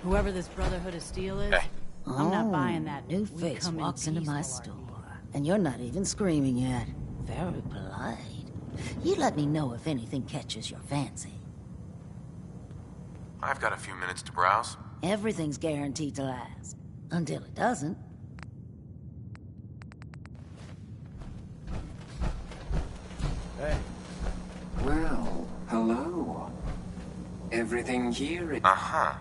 Whoever this Brotherhood of Steel is, Hey. I'm not buying that. New We face come in walks into my peace, store, Lord. and you're not even screaming yet. Very polite. You let me know if anything catches your fancy. I've got a few minutes to browse. Everything's guaranteed to last. Until it doesn't. Hey. Well, hello. Everything here is... Uh-huh.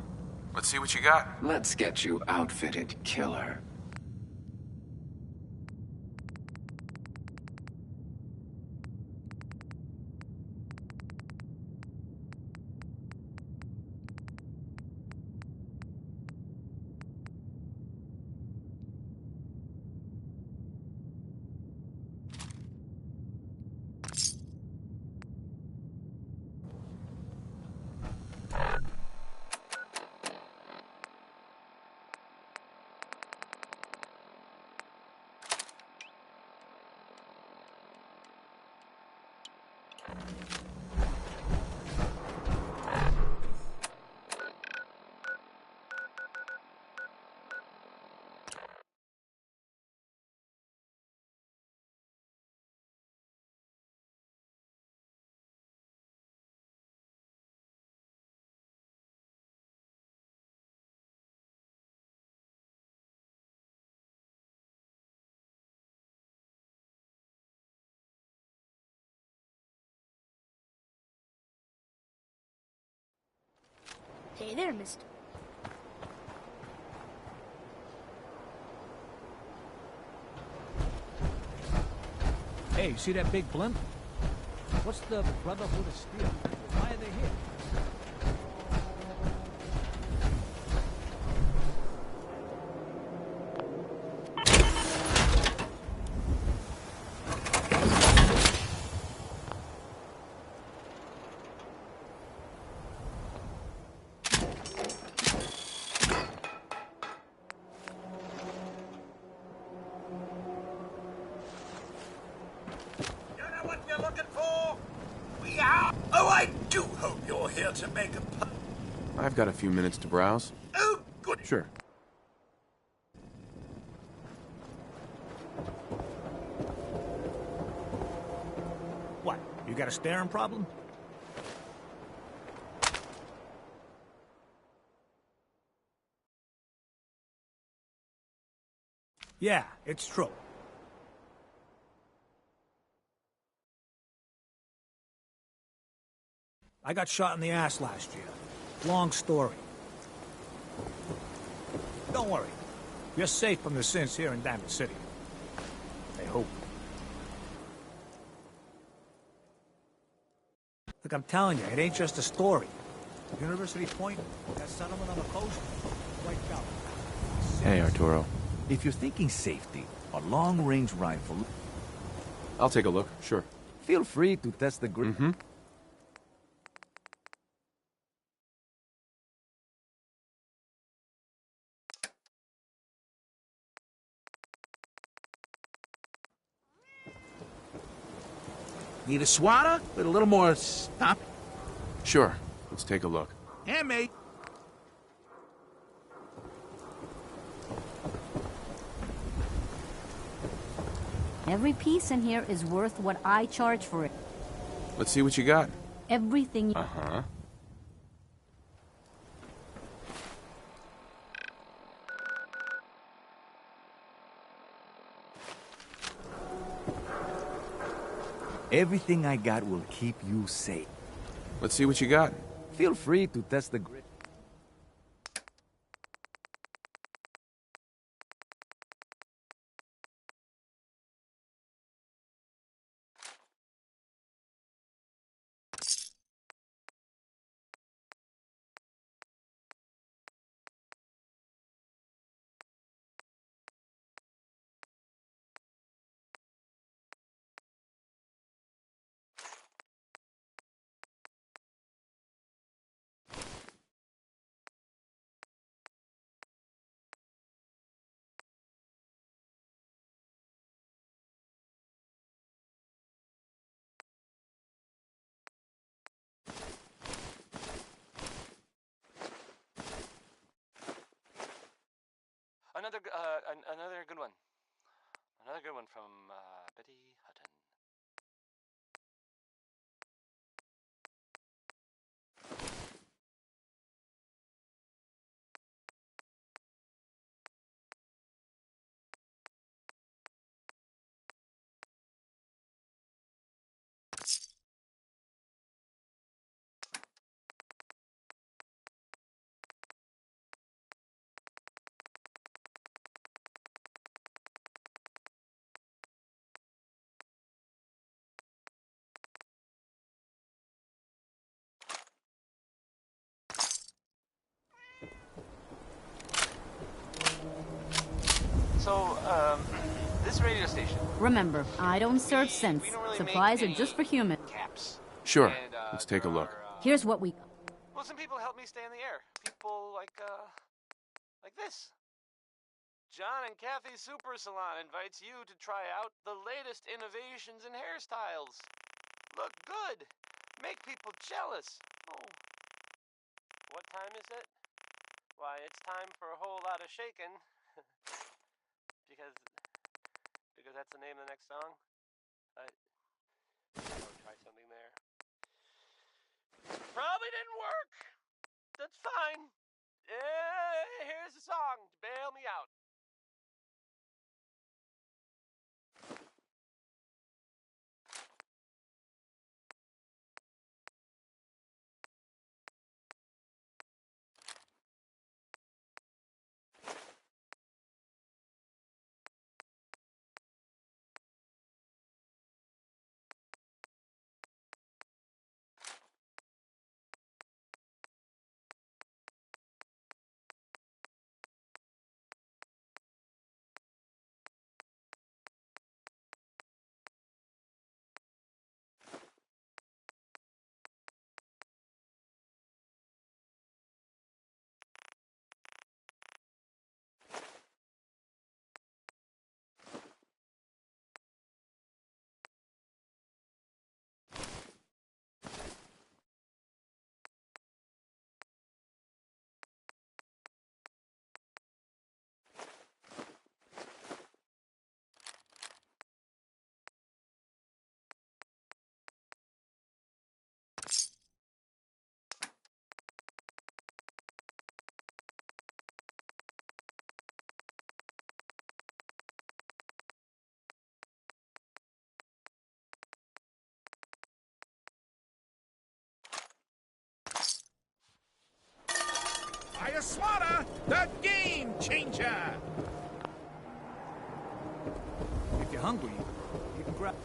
Let's see what you got. Let's get you outfitted, killer. Hey there, mister. Hey, you see that big blimp? What's the Brotherhood of Steel? Why are they here? You know what you're looking for? We are. Oh, I do hope you're here to make a. I've got a few minutes to browse. Oh, good. Sure. What? You got a staring problem? Yeah, it's true. I got shot in the ass last year. Long story. Don't worry. You're safe from the sins here in Diamond City. I hope. Look, I'm telling you, it ain't just a story. University Point, that settlement on the coast, wiped out. Hey, Arturo. If you're thinking safety, a long-range rifle, I'll take a look. Sure. feel free to test the grip. Mm-hmm. Need a swatter with a little more stop? Sure. Let's take a look. Yeah, mate. Every piece in here is worth what I charge for it. Let's see what you got. Everything. Uh-huh. Everything I got will keep you safe. Let's see what you got. Feel free to test the grip. Another good one. Another good one from Betty Hutton. So, this radio station. Remember, I don't serve sense. We don't really Supplies are make just for human. caps. Sure. And, Let's take a there look. are, Here's what we... well, some people help me stay in the air. People like this. John and Kathy Super Salon invites you to try out the latest innovations in hairstyles. Look good. Make people jealous. Oh. What time is it? Why, it's time for a whole lot of shaking. because that's the name of the next song. I'll try something there. Probably didn't work. That's fine. Here's the song to bail me out. Swada, the game changer! If you're hungry, you can grab...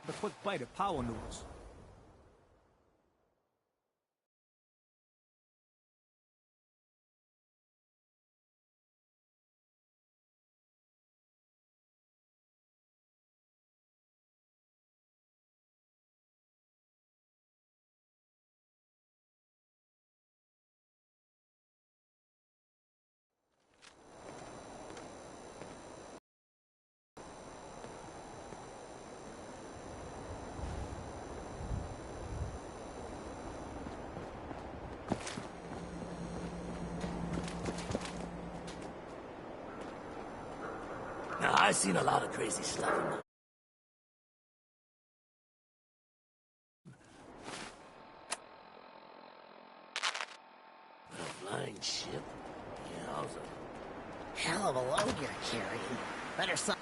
A quick bite of power noodles. Now, I've seen a lot of crazy stuff in my... But a flying ship? Yeah, I was a... Hell of a load you're carrying. Better stop.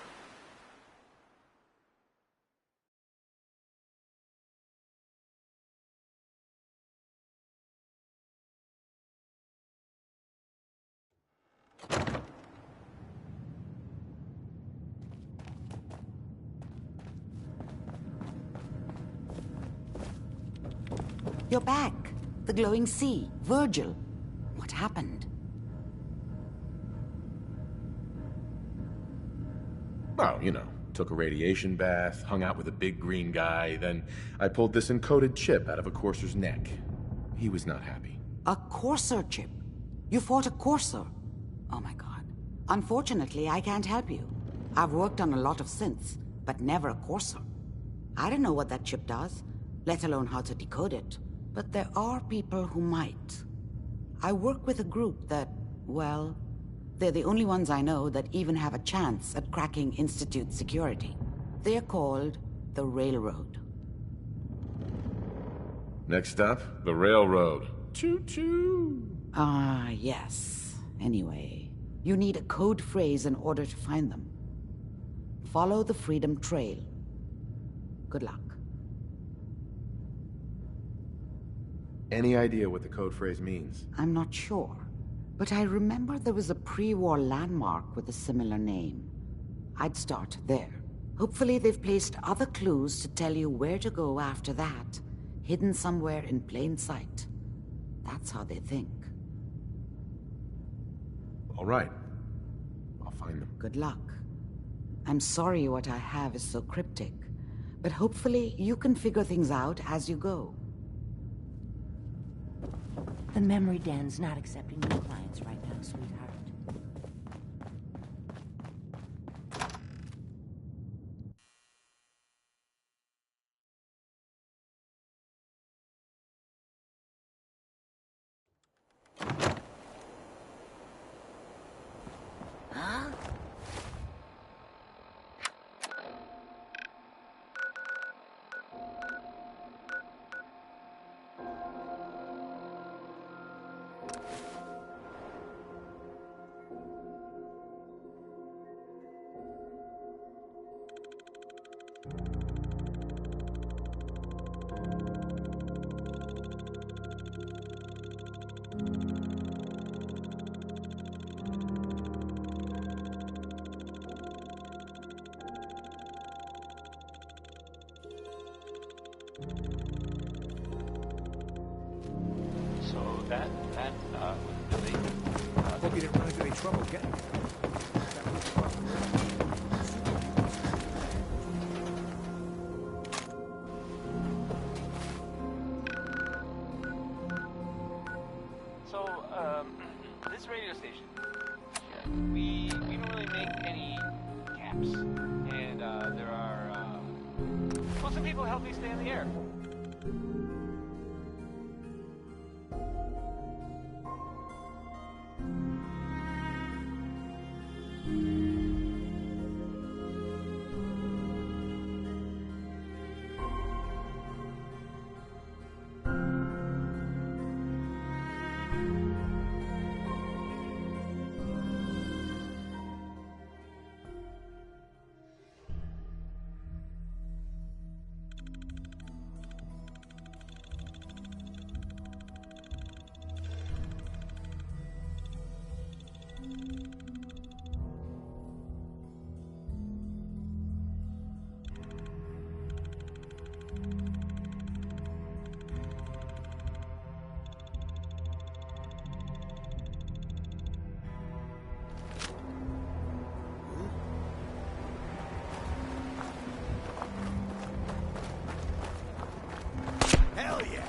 You're back. The glowing sea. Virgil. What happened? Oh, you know, took a radiation bath, hung out with a big green guy, then I pulled this encoded chip out of a courser's neck. He was not happy. A courser chip? You fought a courser? Oh my god. Unfortunately, I can't help you. I've worked on a lot of synths, but never a courser. I don't know what that chip does, let alone how to decode it. But there are people who might. I work with a group that, well, they're the only ones I know that even have a chance at cracking Institute security. They're called the Railroad. Next up, the railroad. Choo-choo! Ah, yes. Anyway, you need a code phrase in order to find them. Follow the Freedom Trail. Good luck. Any idea what the code phrase means? I'm not sure, but I remember there was a pre-war landmark with a similar name. I'd start there. Hopefully they've placed other clues to tell you where to go after that, hidden somewhere in plain sight. That's how they think. All right. I'll find them. Good luck. I'm sorry what I have is so cryptic, but hopefully you can figure things out as you go. The memory den's not accepting new clients right now, sweetheart. Huh? So that was really... Hope you didn't run into any trouble getting it. That was this radio station, we don't really make any caps, and there are well, some people help me stay in the air. hell yeah!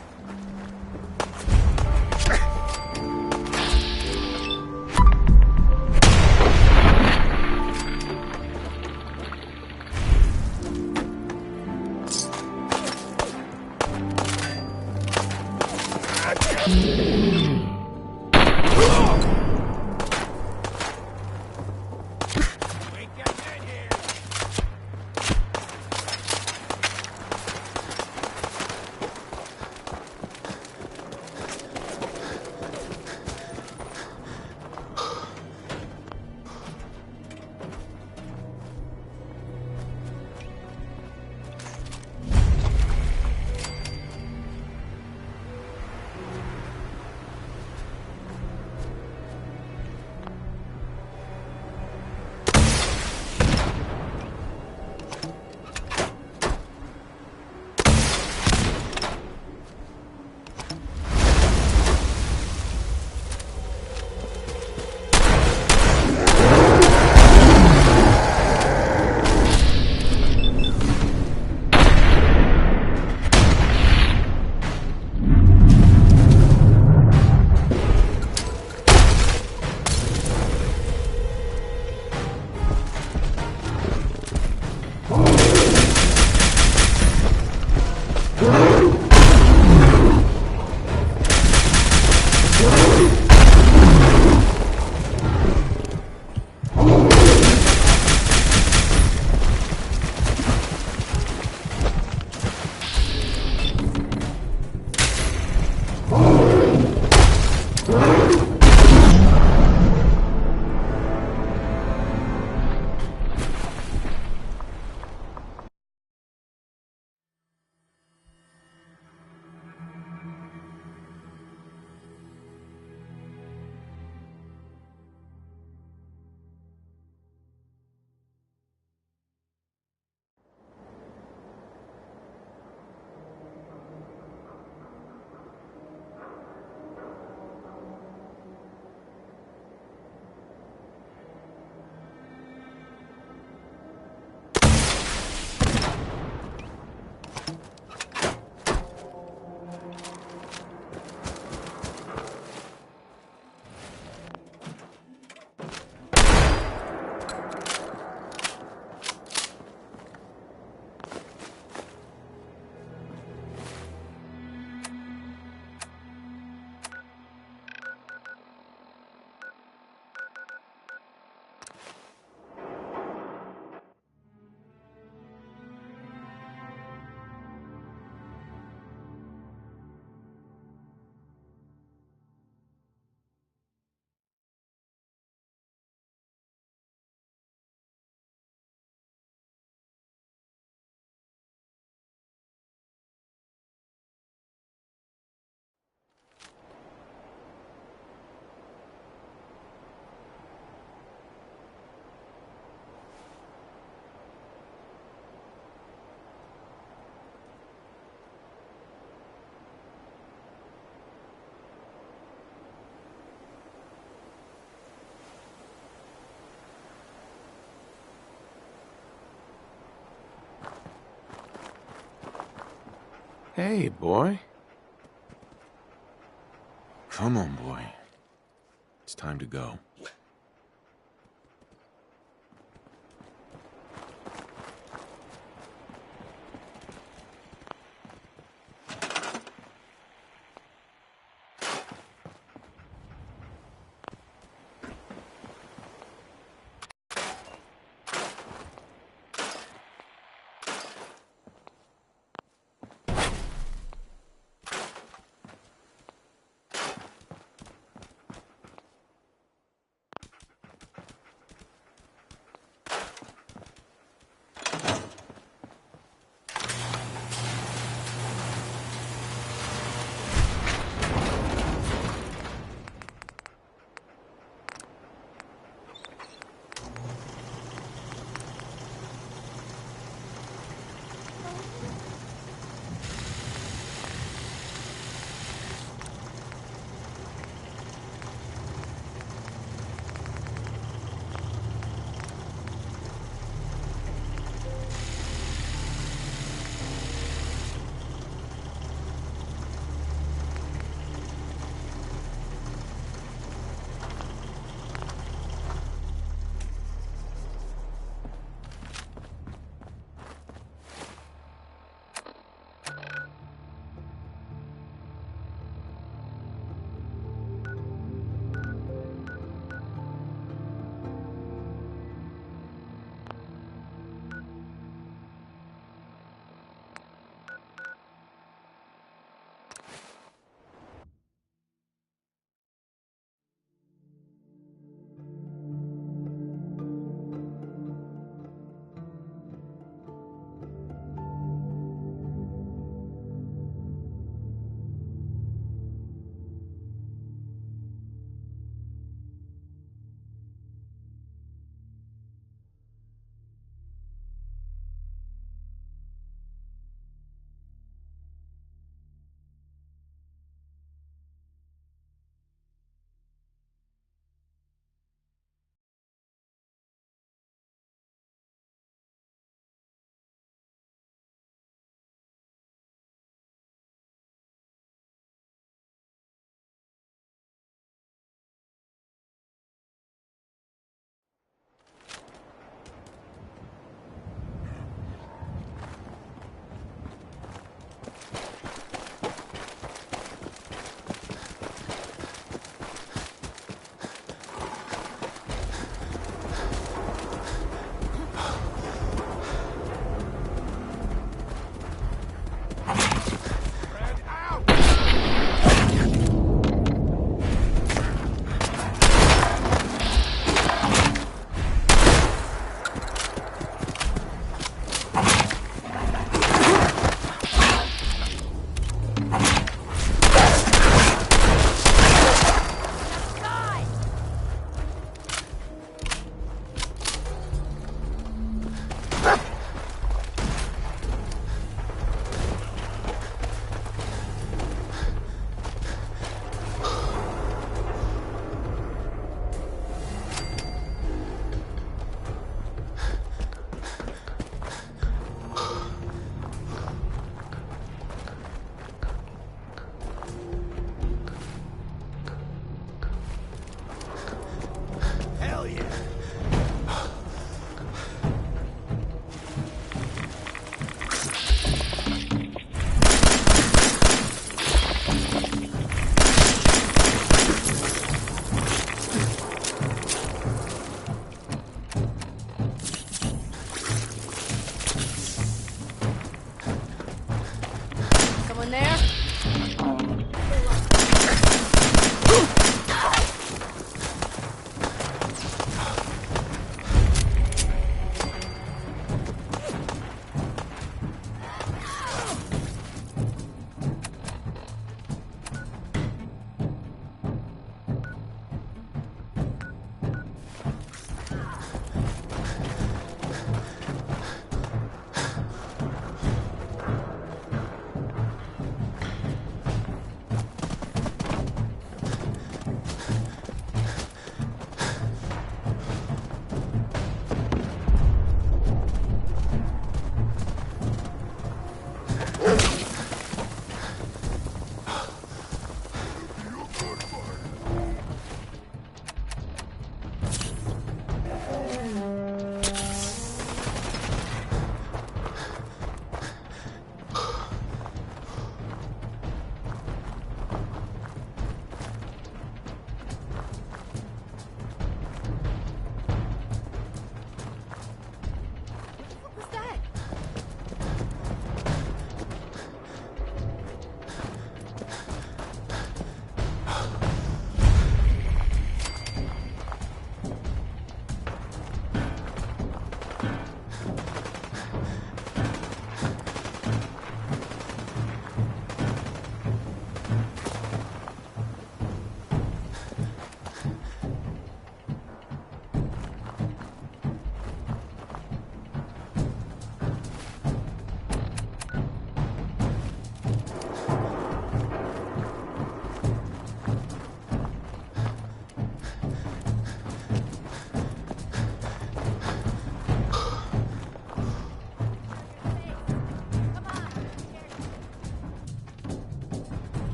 Hey, boy. Come on, boy. It's time to go.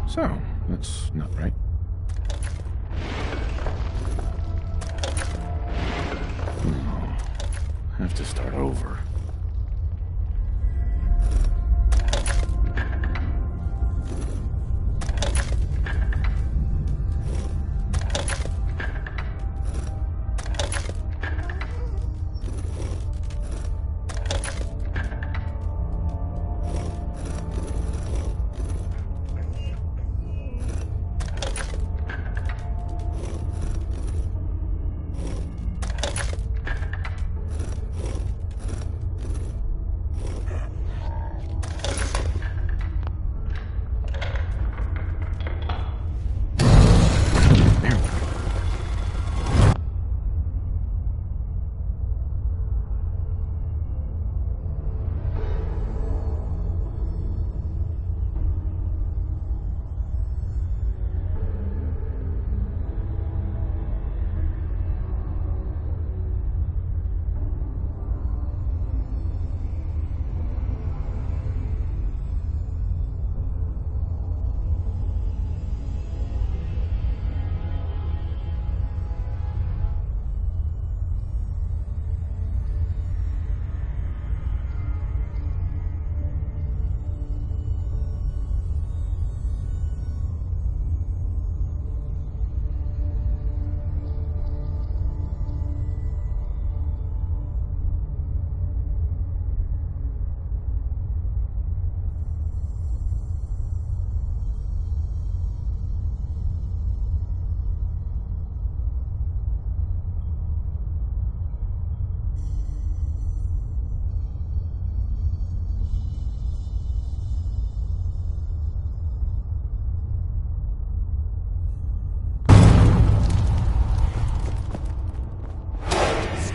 So, that's not right. No. Have to start over.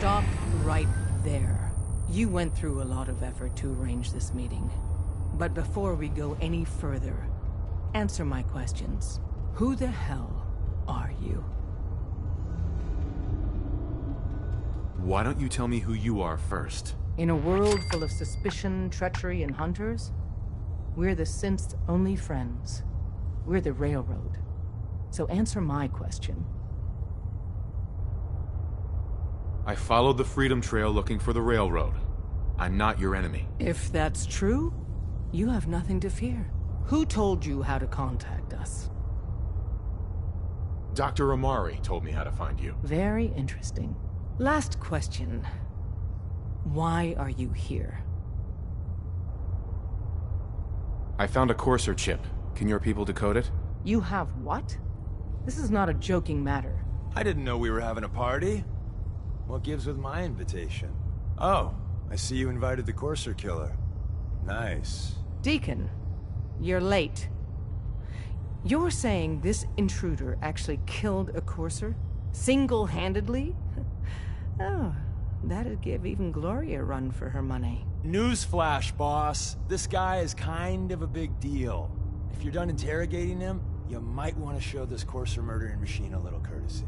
Stop right there. You went through a lot of effort to arrange this meeting. But before we go any further, answer my questions. Who the hell are you? Why don't you tell me who you are first? In a world full of suspicion, treachery, and hunters, we're the synth's only friends. We're the Railroad. So answer my question. I followed the Freedom Trail looking for the Railroad. I'm not your enemy. If that's true, you have nothing to fear. Who told you how to contact us? Dr. Amari told me how to find you. Very interesting. Last question. Why are you here? I found a Courser chip. Can your people decode it? You have what? This is not a joking matter. I didn't know we were having a party. What gives with my invitation? Oh, I see you invited the Courser killer. Nice. Deacon, you're late. You're saying this intruder actually killed a Courser? Single-handedly? Oh, that'd give even Gloria a run for her money. Newsflash, boss. This guy is kind of a big deal. If you're done interrogating him, you might want to show this Courser murdering machine a little courtesy.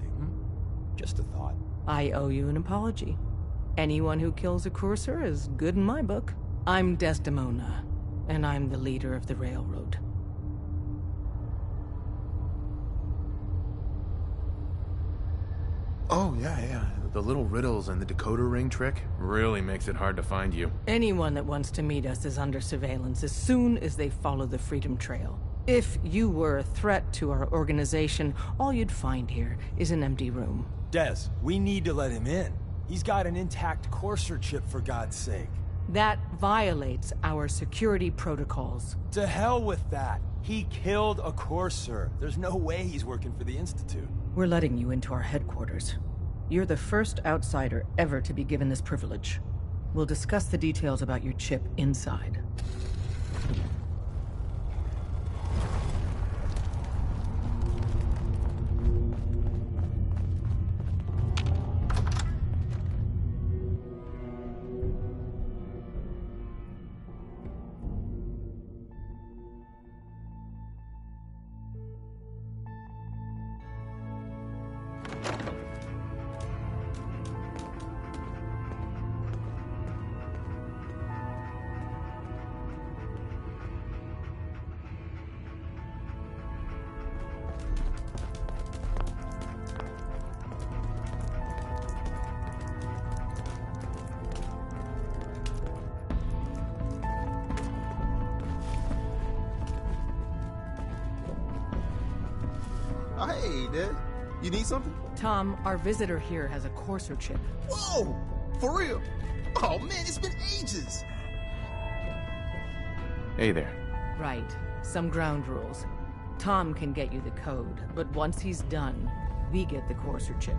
Just a thought. I owe you an apology. Anyone who kills a Courser is good in my book. I'm Desdemona, and I'm the leader of the Railroad. Oh, yeah. The little riddles and the decoder ring trick really makes it hard to find you. Anyone that wants to meet us is under surveillance as soon as they follow the Freedom Trail. If you were a threat to our organization, all you'd find here is an empty room. Des, we need to let him in. He's got an intact Courser chip, for God's sake. That violates our security protocols. To hell with that. He killed a Courser. There's no way he's working for the Institute. We're letting you into our headquarters. You're the first outsider ever to be given this privilege. We'll discuss the details about your chip inside. Oh, hey, Dad. You need something? Tom, our visitor here has a Courser chip. Whoa! For real? Oh, man, it's been ages! Hey there. Right. Some ground rules. Tom can get you the code, but once he's done, we get the Courser chip.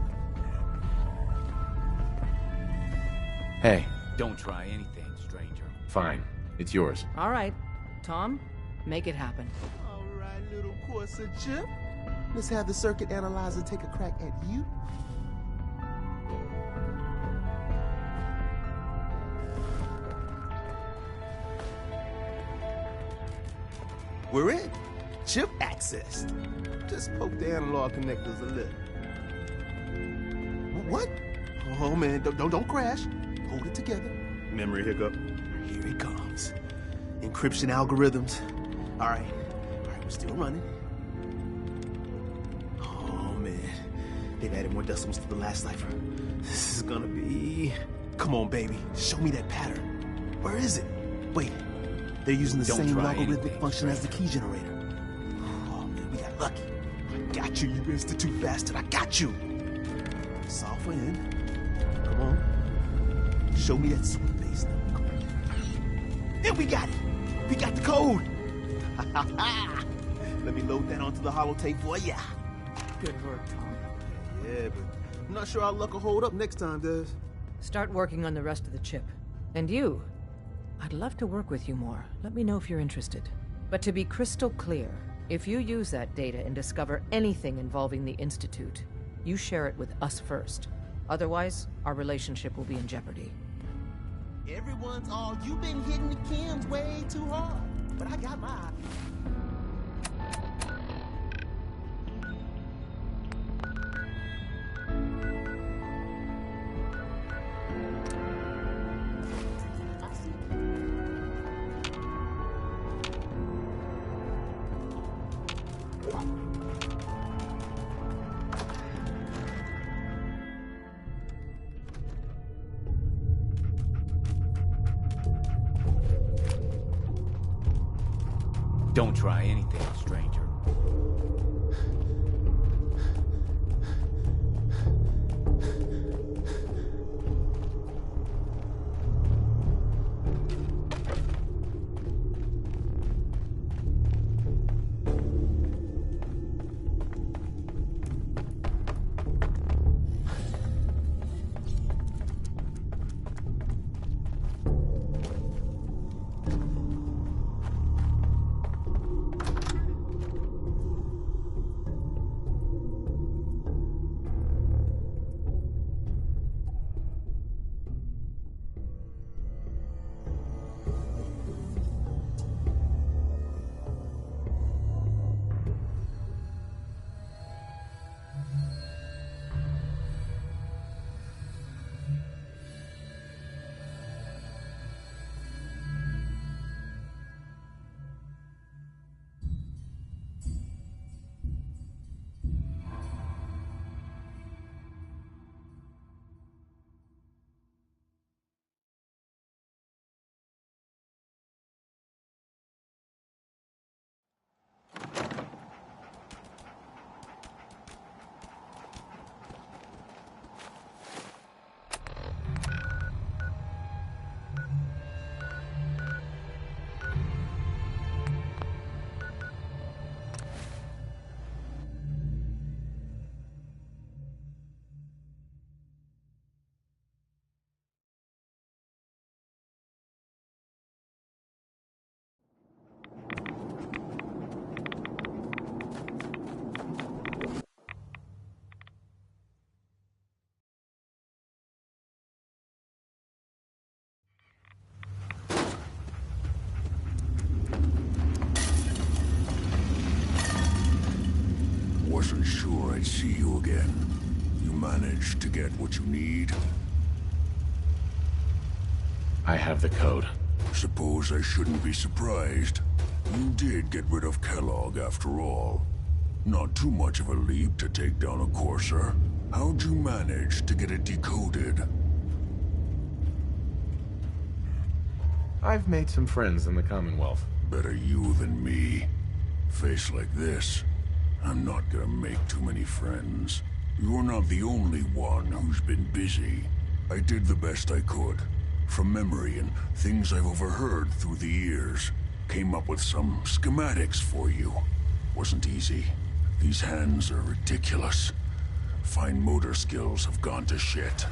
Hey. Don't try anything, stranger. Fine. It's yours. All right. Tom, make it happen. All right, little Courser chip. Let's have the circuit analyzer take a crack at you. We're in. Chip accessed. Just poke the analog connectors a little. What? Oh man, don't crash. Hold it together. Memory hiccup. Here it comes. Encryption algorithms. All right, we're still running. Oh man, they've added more decimals to the last cipher. This is gonna be... Come on, baby, show me that pattern. Where is it? Wait, they're using the same logarithmic function as the key generator. Oh man, we got lucky. I got you, you institute bastard, I got you. Software in. Come on. Show me that sweet bass number. Come on. And we got it. We got the code. Let me load that onto the holotape for ya. Good work, Tom. Yeah, but I'm not sure our luck will hold up next time, Des. Start working on the rest of the chip. And you, I'd love to work with you more. Let me know if you're interested. But to be crystal clear, if you use that data and discover anything involving the Institute, you share it with us first. Otherwise, our relationship will be in jeopardy. Everyone's all, you've been hitting the chems way too hard. But I got mine. Don't try anything, stranger. Wasn't sure I'd see you again. You managed to get what you need? I have the code. Suppose I shouldn't be surprised. You did get rid of Kellogg after all. Not too much of a leap to take down a Courser. How'd you manage to get it decoded? I've made some friends in the Commonwealth. Better you than me. Face like this. I'm not gonna make too many friends. You're not the only one who's been busy. I did the best I could. From memory and things I've overheard through the years. Came up with some schematics for you. Wasn't easy. These hands are ridiculous. Fine motor skills have gone to shit.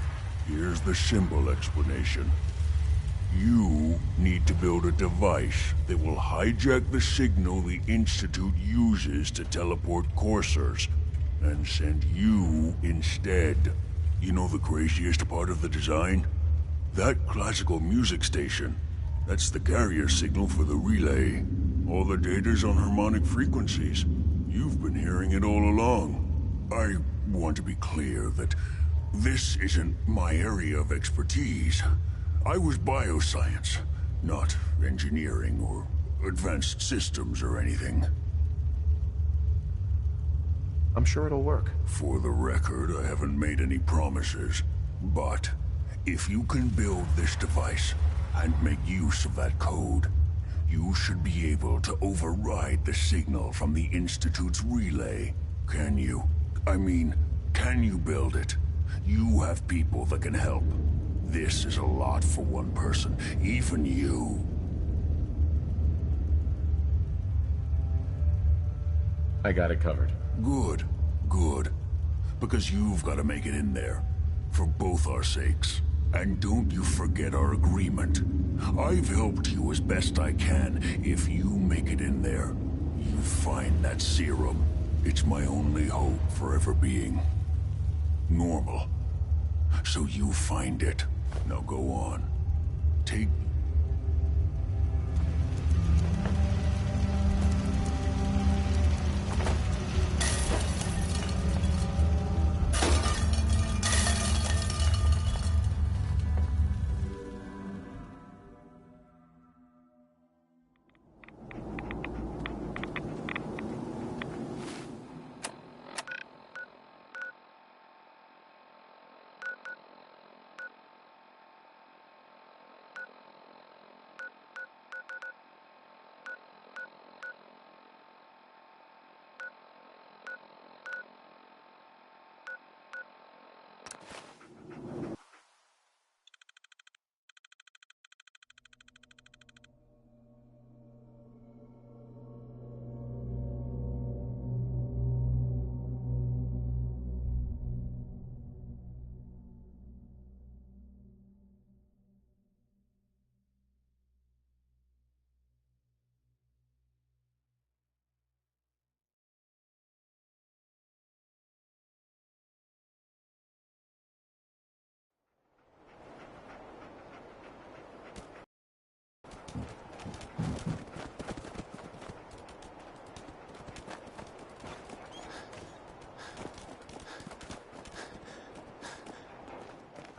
Here's the symbol explanation. You need to build a device that will hijack the signal the Institute uses to teleport coursers, and send you instead. You know the craziest part of the design? That classical music station. That's the carrier signal for the relay. All the data's on harmonic frequencies. You've been hearing it all along. I want to be clear that this isn't my area of expertise. I was bioscience, not engineering or advanced systems or anything. I'm sure it'll work. For the record, I haven't made any promises. But if you can build this device and make use of that code, you should be able to override the signal from the Institute's relay. Can you? I mean, can you build it? You have people that can help. This is a lot for one person, even you. I got it covered. Good, good. Because you've got to make it in there. For both our sakes. And don't you forget our agreement. I've helped you as best I can. If you make it in there, you find that serum. It's my only hope for ever being normal. So you find it. Now go on. Take...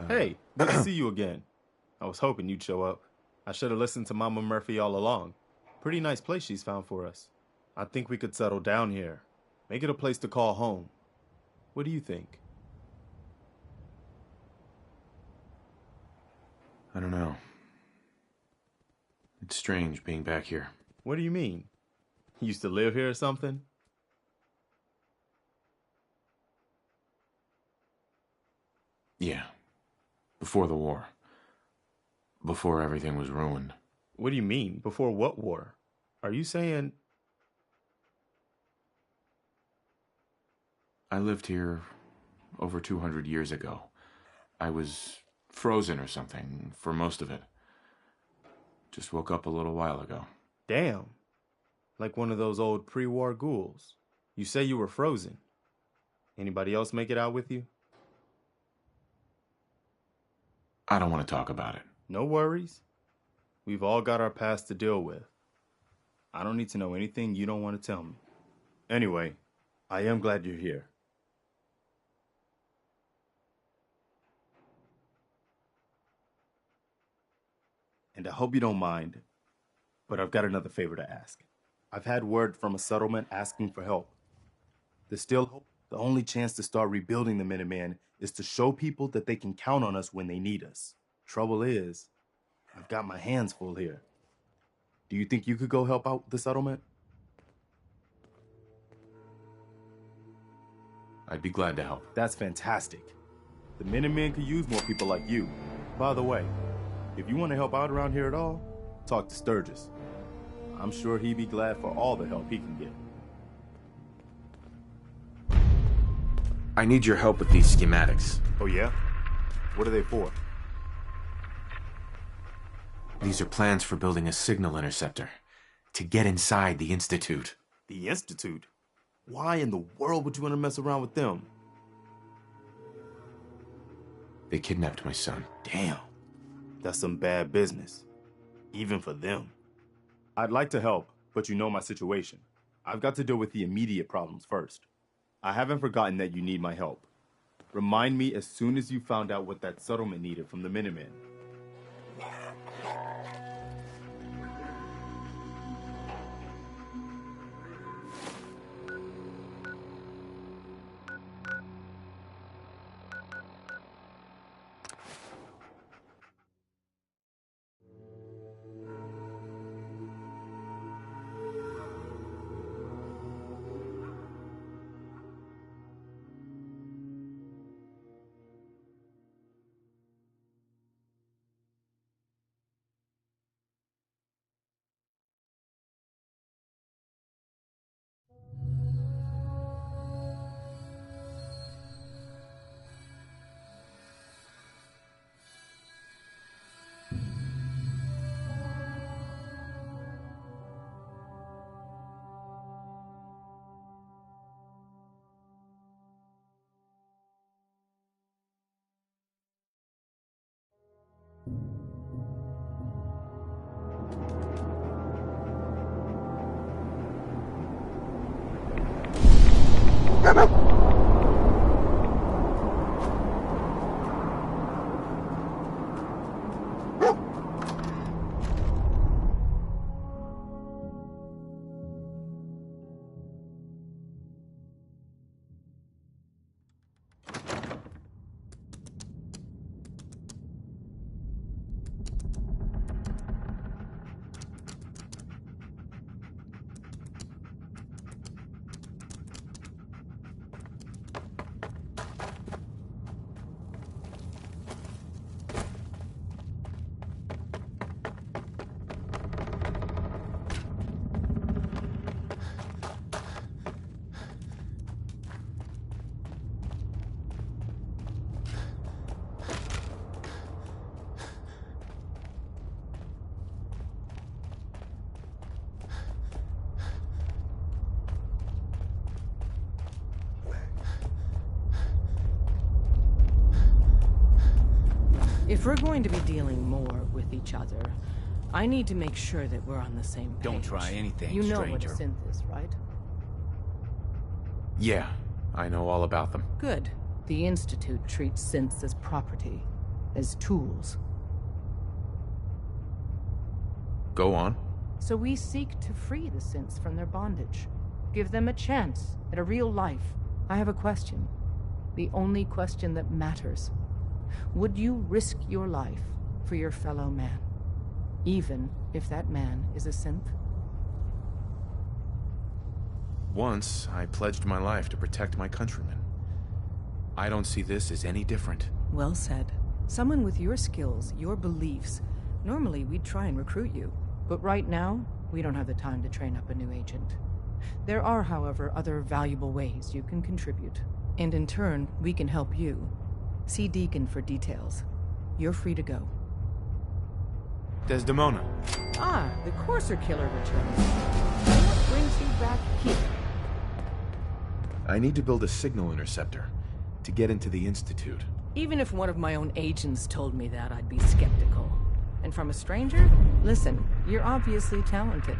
Hey, good to see you again. I was hoping you'd show up. I should have listened to Mama Murphy all along. Pretty nice place she's found for us. I think we could settle down here. Make it a place to call home. What do you think? I don't know. It's strange being back here. What do you mean? You used to live here or something? Yeah. Before the war. Before everything was ruined. What do you mean? Before what war? Are you saying... I lived here over 200 years ago. I was frozen or something for most of it. Just woke up a little while ago. Damn. Like one of those old pre-war ghouls. You say you were frozen. Anybody else make it out with you? I don't want to talk about it. No worries. We've all got our past to deal with. I don't need to know anything you don't want to tell me. Anyway, I am glad you're here. And I hope you don't mind, but I've got another favor to ask. I've had word from a settlement asking for help. There's still hope. The only chance to start rebuilding the Minuteman is to show people that they can count on us when they need us. Trouble is, I've got my hands full here. Do you think you could go help out the settlement? I'd be glad to help. That's fantastic. The Minutemen could use more people like you. By the way, if you want to help out around here at all, talk to Sturgis. I'm sure he'd be glad for all the help he can get. I need your help with these schematics. Oh yeah? What are they for? These are plans for building a signal interceptor to get inside the Institute. The Institute? Why in the world would you want to mess around with them? They kidnapped my son. Damn. That's some bad business. Even for them. I'd like to help, but you know my situation. I've got to deal with the immediate problems first. I haven't forgotten that you need my help. Remind me as soon as you found out what that settlement needed from the Minutemen. If we're going to be dealing more with each other, I need to make sure that we're on the same page. Don't try anything, You know stranger. what a synth is, right? Yeah, I know all about them. Good. The Institute treats synths as property, as tools. Go on. So we seek to free the synths from their bondage. Give them a chance at a real life. I have a question. The only question that matters. Would you risk your life for your fellow man? Even if that man is a synth? Once, I pledged my life to protect my countrymen. I don't see this as any different. Well said. Someone with your skills, your beliefs. Normally, we'd try and recruit you. But right now, we don't have the time to train up a new agent. There are, however, other valuable ways you can contribute. And in turn, we can help you. See Deacon for details. You're free to go. Desdemona. Ah, the Courser Killer returns. What brings you back here? I need to build a signal interceptor to get into the Institute. Even if one of my own agents told me that, I'd be skeptical. And from a stranger? Listen, you're obviously talented.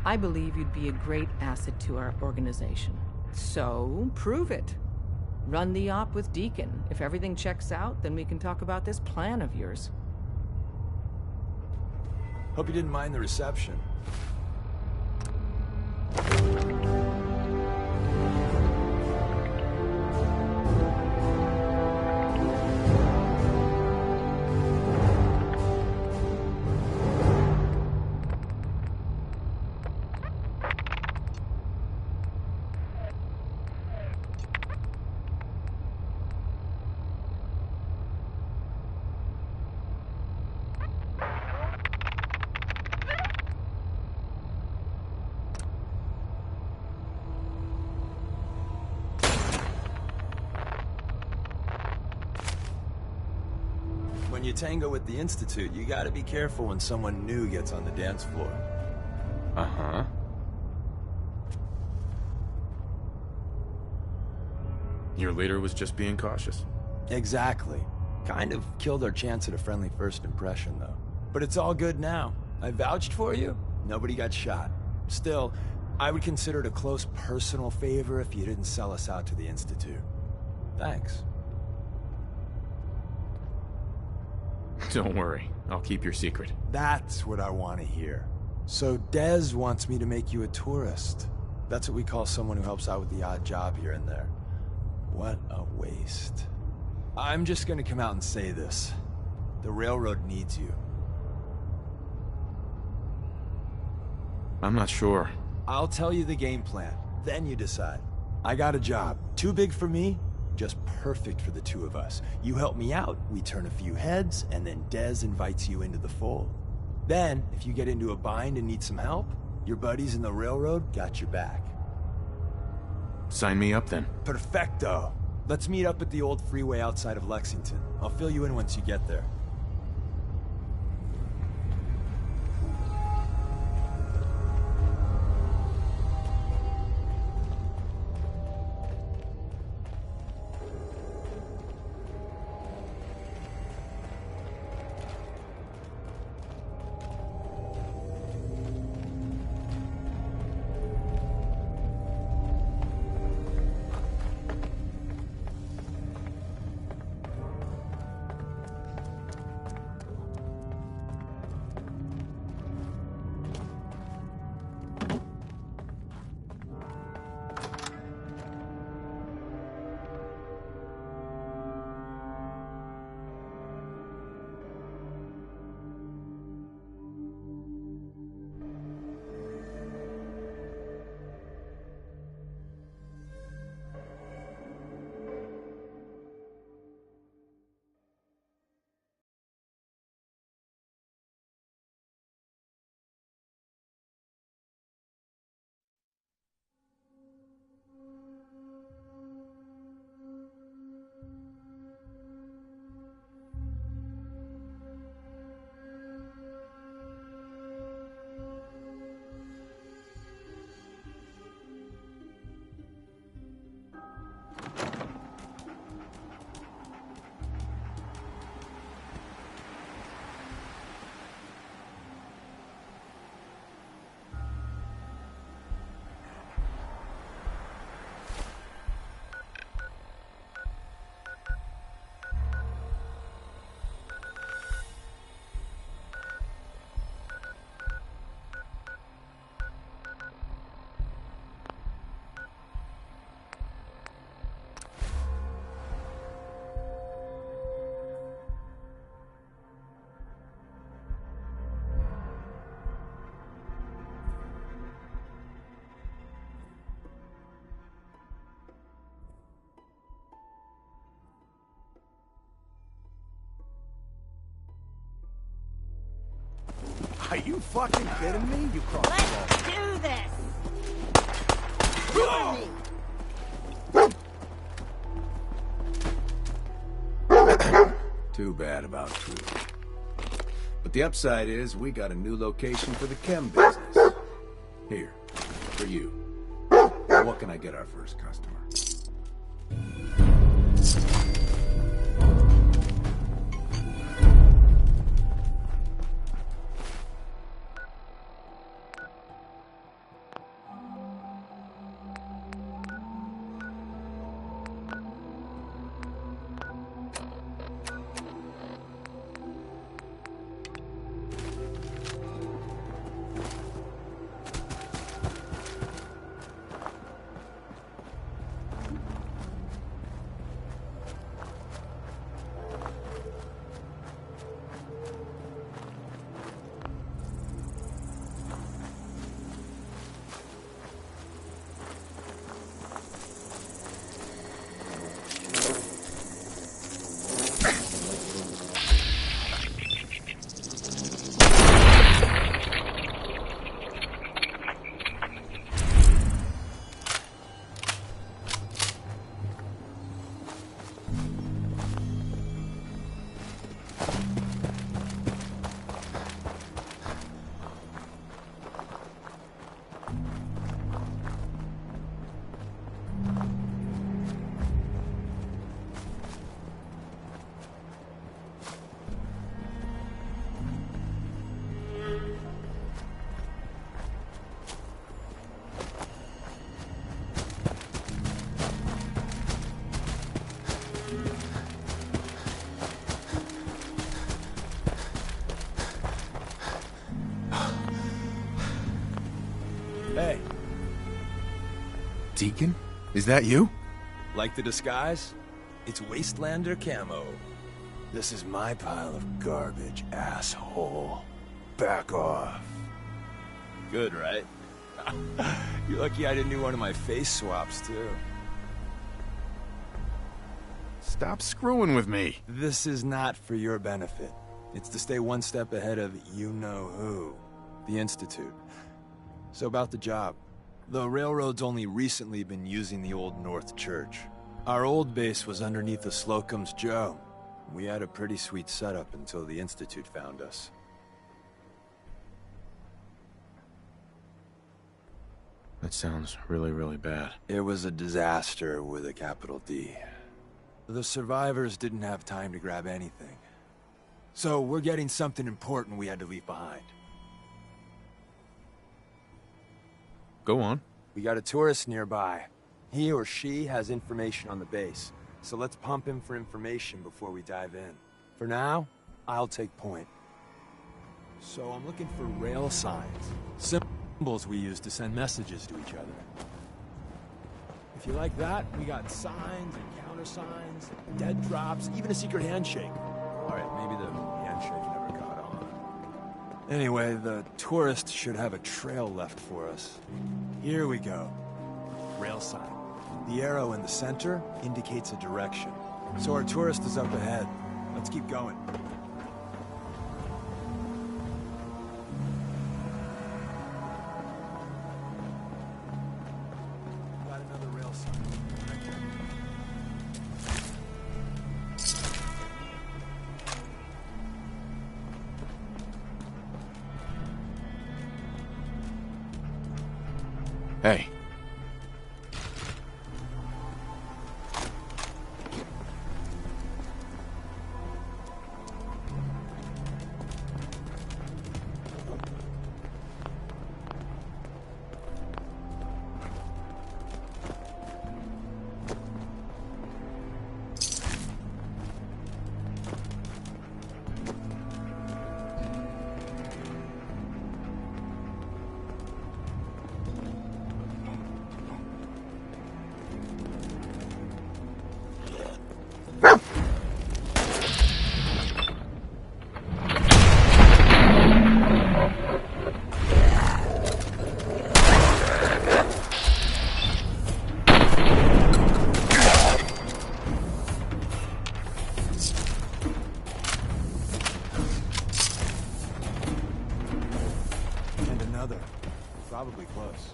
I believe you'd be a great asset to our organization. So, prove it. Run the op with Deacon. If everything checks out, then we can talk about this plan of yours. Hope you didn't mind the reception. when you tango with the Institute, you gotta be careful when someone new gets on the dance floor. Uh-huh. Your leader was just being cautious. Exactly. Kind of killed our chance at a friendly first impression, though. But it's all good now. I vouched for you. Nobody got shot. Still, I would consider it a close personal favor if you didn't sell us out to the Institute. Thanks. Don't worry. I'll keep your secret. That's what I want to hear. So Dez wants me to make you a tourist. That's what we call someone who helps out with the odd job here and there. What a waste. I'm just gonna come out and say this. The railroad needs you. I'm not sure. I'll tell you the game plan, then you decide. I got a job. Too big for me, just perfect for the two of us. You help me out, we turn a few heads, and then Dez invites you into the fold. Then, if you get into a bind and need some help, your buddies in the railroad got your back. Sign me up then. Perfecto. Let's meet up at the old freeway outside of Lexington. I'll fill you in once you get there. Are you fucking kidding me? You crossed Let's do this! Too bad about True. But the upside is we got a new location for the chem business. Here, for you. What can I get our first customer? Deacon? Is that you? Like the disguise? It's Wastelander camo. This is my pile of garbage, asshole. Back off. Good, right? You're lucky I didn't do one of my face swaps, too. Stop screwing with me. This is not for your benefit. It's to stay one step ahead of you-know-who. The Institute. So about the job. The railroad's only recently been using the Old North Church. Our old base was underneath the Slocum's Joe. We had a pretty sweet setup until the Institute found us. That sounds really, really bad. It was a disaster with a capital D. The survivors didn't have time to grab anything. So we're getting something important we had to leave behind. Go on. We got a tourist nearby. He or she has information on the base. So let's pump him for information before we dive in. For now, I'll take point. So I'm looking for rail signs. Symbols we use to send messages to each other. If you like that, we got signs and countersigns, dead drops, even a secret handshake. Alright, maybe the handshake never caught on. Anyway, the tourist should have a trail left for us. Here we go. Rail sign. The arrow in the center indicates a direction. So our tourist is up ahead. Let's keep going. Got another rail sign. Hey. Probably close.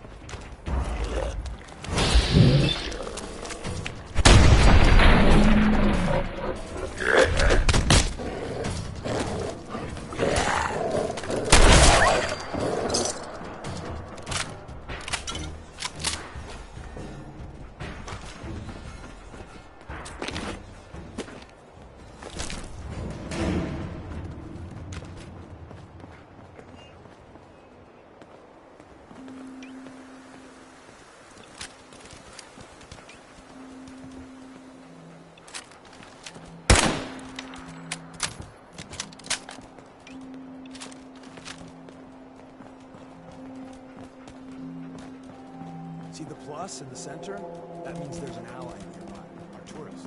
See the plus in the center? That means there's an ally nearby, our tourist.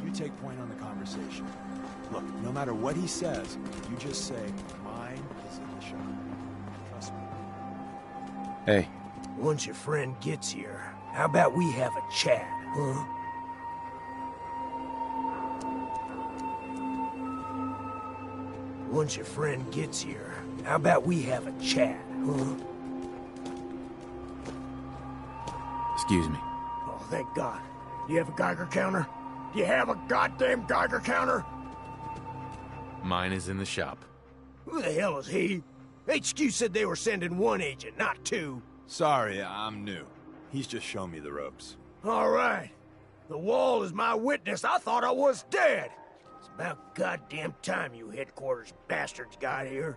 You take point on the conversation. Look, no matter what he says, you just say, mine is in the shop. Trust me. Hey. Once your friend gets here, how about we have a chat, huh? Once your friend gets here, how about we have a chat, huh? Excuse me. Oh, thank God. Do you have a Geiger counter? Do you have a goddamn Geiger counter? Mine is in the shop. Who the hell is he? HQ said they were sending one agent, not two. Sorry, I'm new. He's just shown me the ropes. All right. The wall is my witness. I thought I was dead. It's about goddamn time you headquarters bastards got here.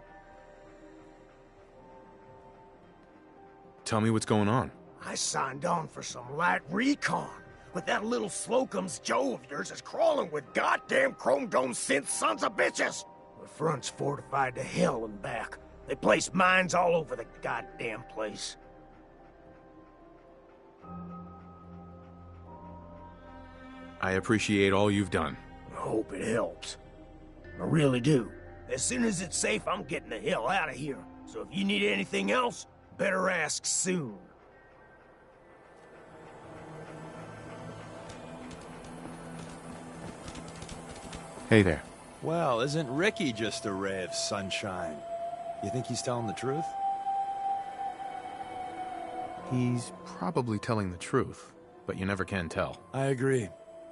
Tell me what's going on. I signed on for some light recon, but that little Slocum's Joe of yours is crawling with goddamn chrome dome synth sons of bitches. The front's fortified to hell and back. They placed mines all over the goddamn place. I appreciate all you've done. I hope it helps. I really do. As soon as it's safe, I'm getting the hell out of here. So if you need anything else, better ask soon. Hey there. Well, isn't Ricky just a ray of sunshine? You think he's telling the truth? He's probably telling the truth, but you never can tell. I agree.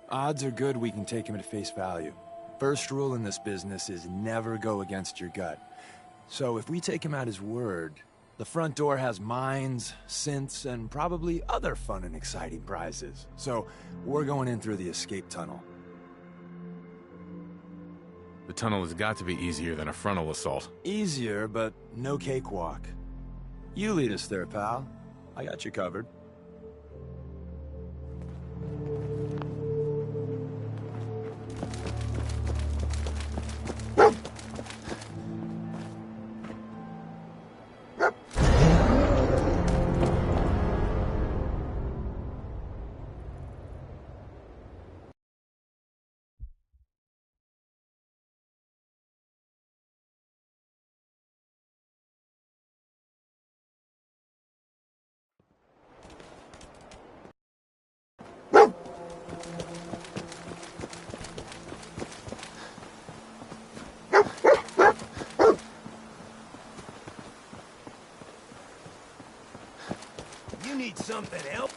Odds are good we can take him at face value. First rule in this business is never go against your gut. So if we take him at his word, the front door has mines, synths, and probably other fun and exciting prizes. So we're going in through the escape tunnel. The tunnel has got to be easier than a frontal assault. Easier, but no cakewalk. You lead us there, pal. I got you covered. You need something else?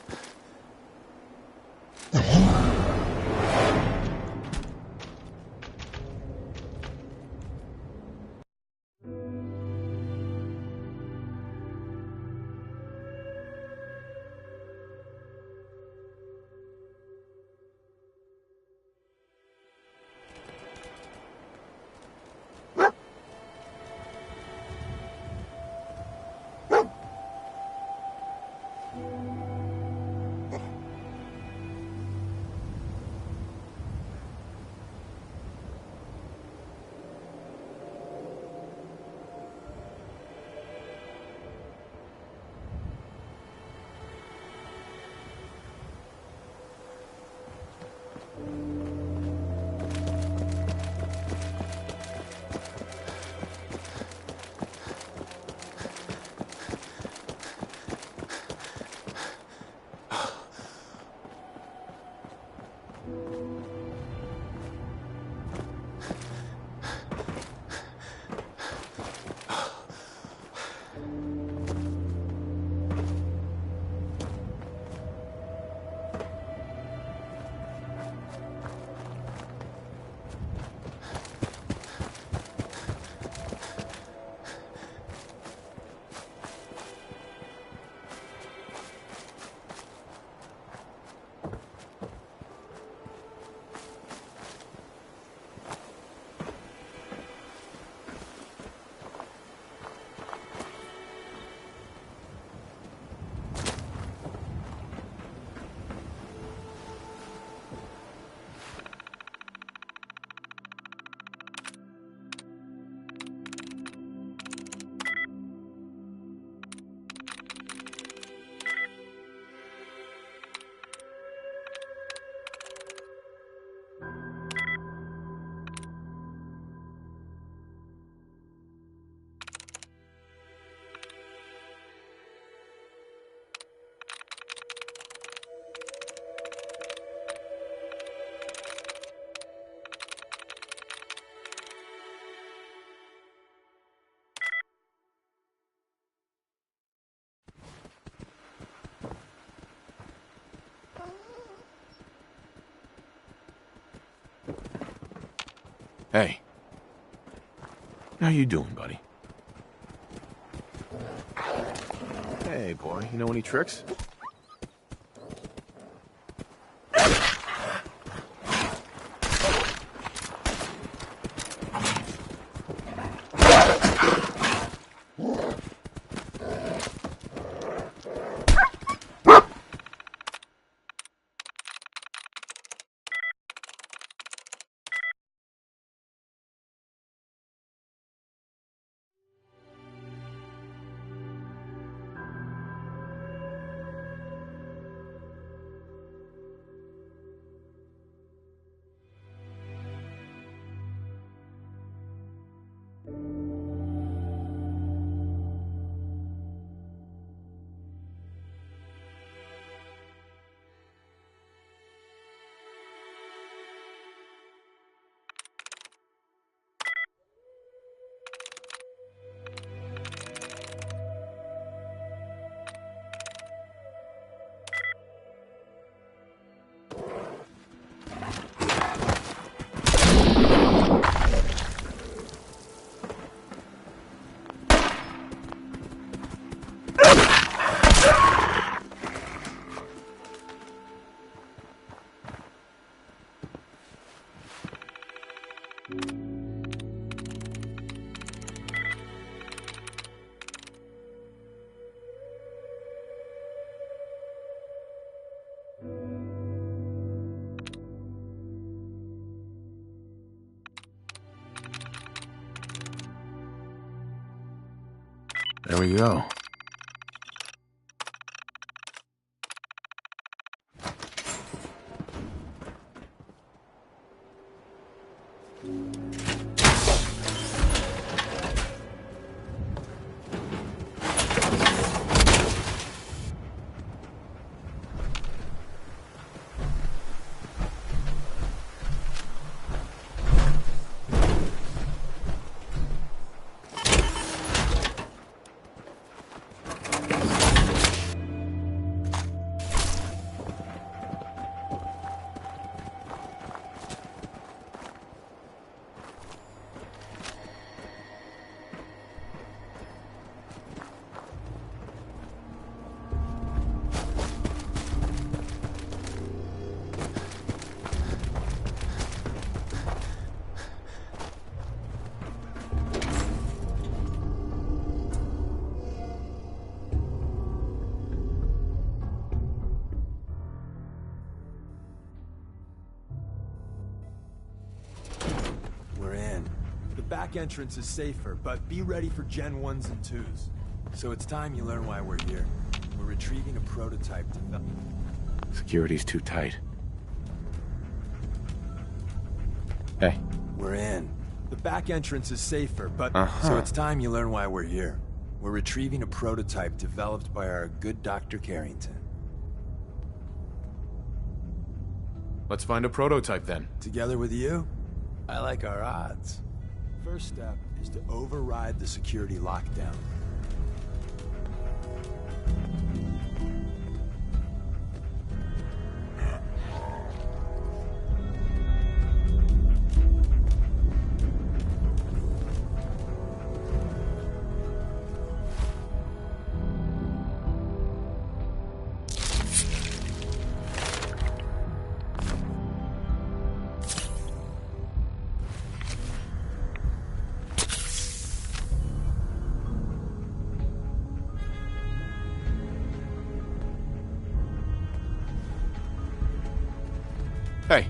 Hey. How you doing, buddy? Hey, boy, you know any tricks? There we go. Back entrance is safer, but be ready for Gen 1s and 2s. So it's time you learn why we're here. We're retrieving a prototype to... Security's too tight. Hey. We're in. The back entrance is safer, but... So it's time you learn why we're here. We're retrieving a prototype developed by our good Dr. Carrington. Let's find a prototype then. Together with you? I like our odds. First step is to override the security lockdown. Hey.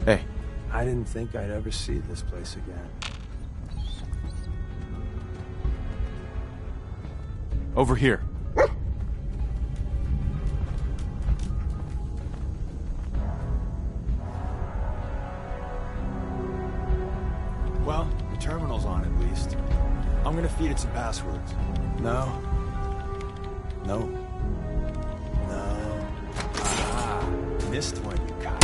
Hey. I didn't think I'd ever see this place again. Over here. Well, the terminal's on at least. I'm gonna feed it some passwords. No. No. No. Ah, missed one, you cock.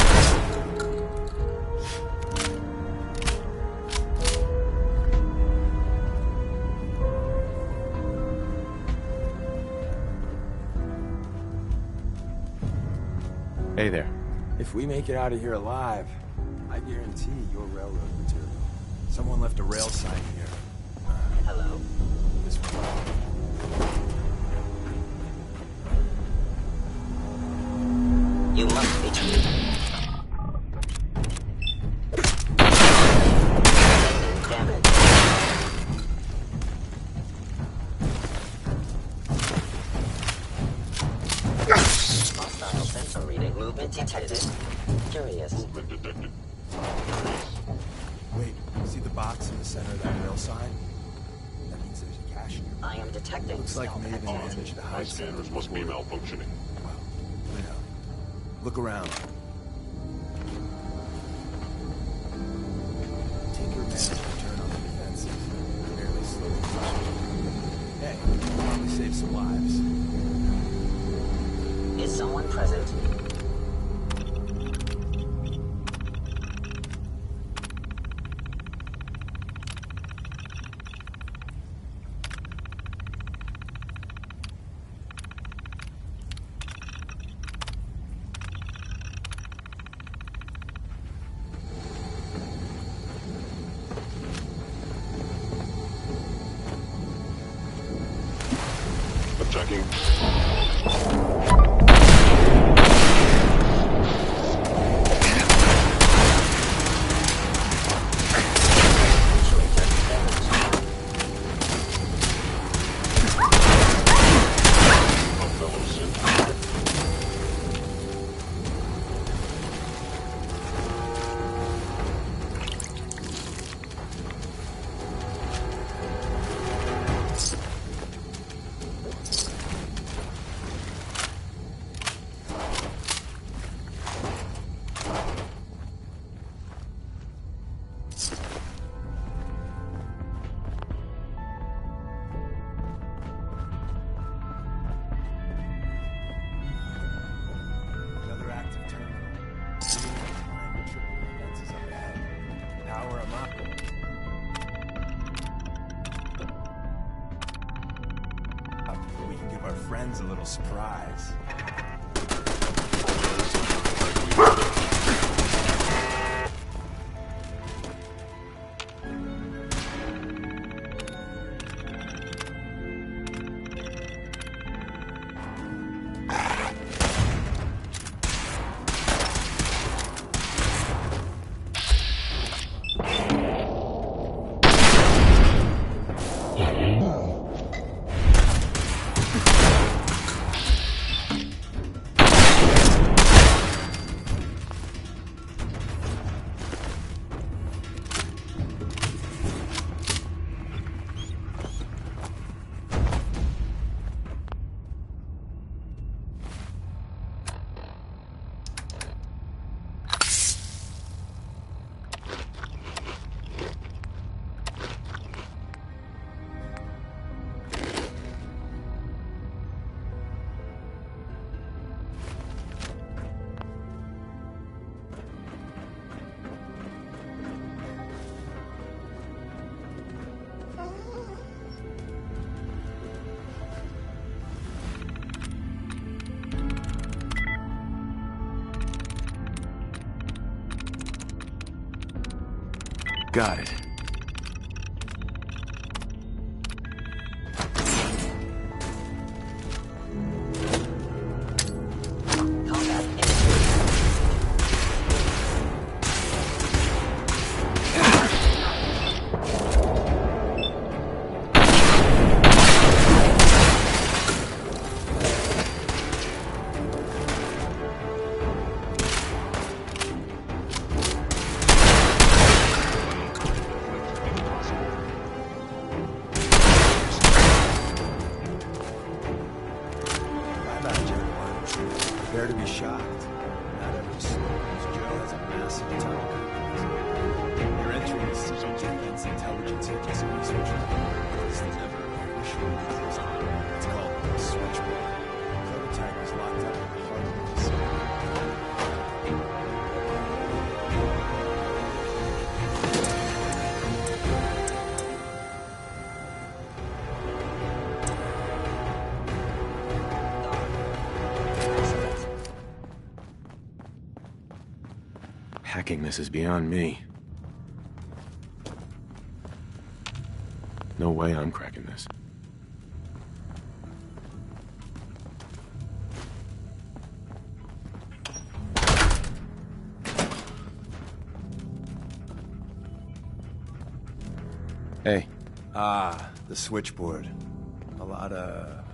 Hey there. If we make it out of here alive, I guarantee your railroad material. Someone left a rail sign here. Hello? This one. You must be damage. Hostile sensor reading. Movement detected. Curious. Movement detected. Wait, see the box in the center of that rail sign? That means there's a cache near. I am detecting. Looks like Maven managed to hide Scanners must be malfunctioning. You know. Look around. Tinker managed to turn on the defenses. Barely slowed them down. Hey, probably saved some lives. Is someone present? Attacking. friend's a little surprise. Got it. Prepare to be shocked. Not every Slocum's Joe has a massive atomic. You're entering the Secret Defense Intelligence Agency research lab. It's never officially designed. It's called the Switchboard. Prototype is locked up in the heart of the facility. Hacking this is beyond me. No way I'm cracking this. Hey. Ah, the switchboard. A lot of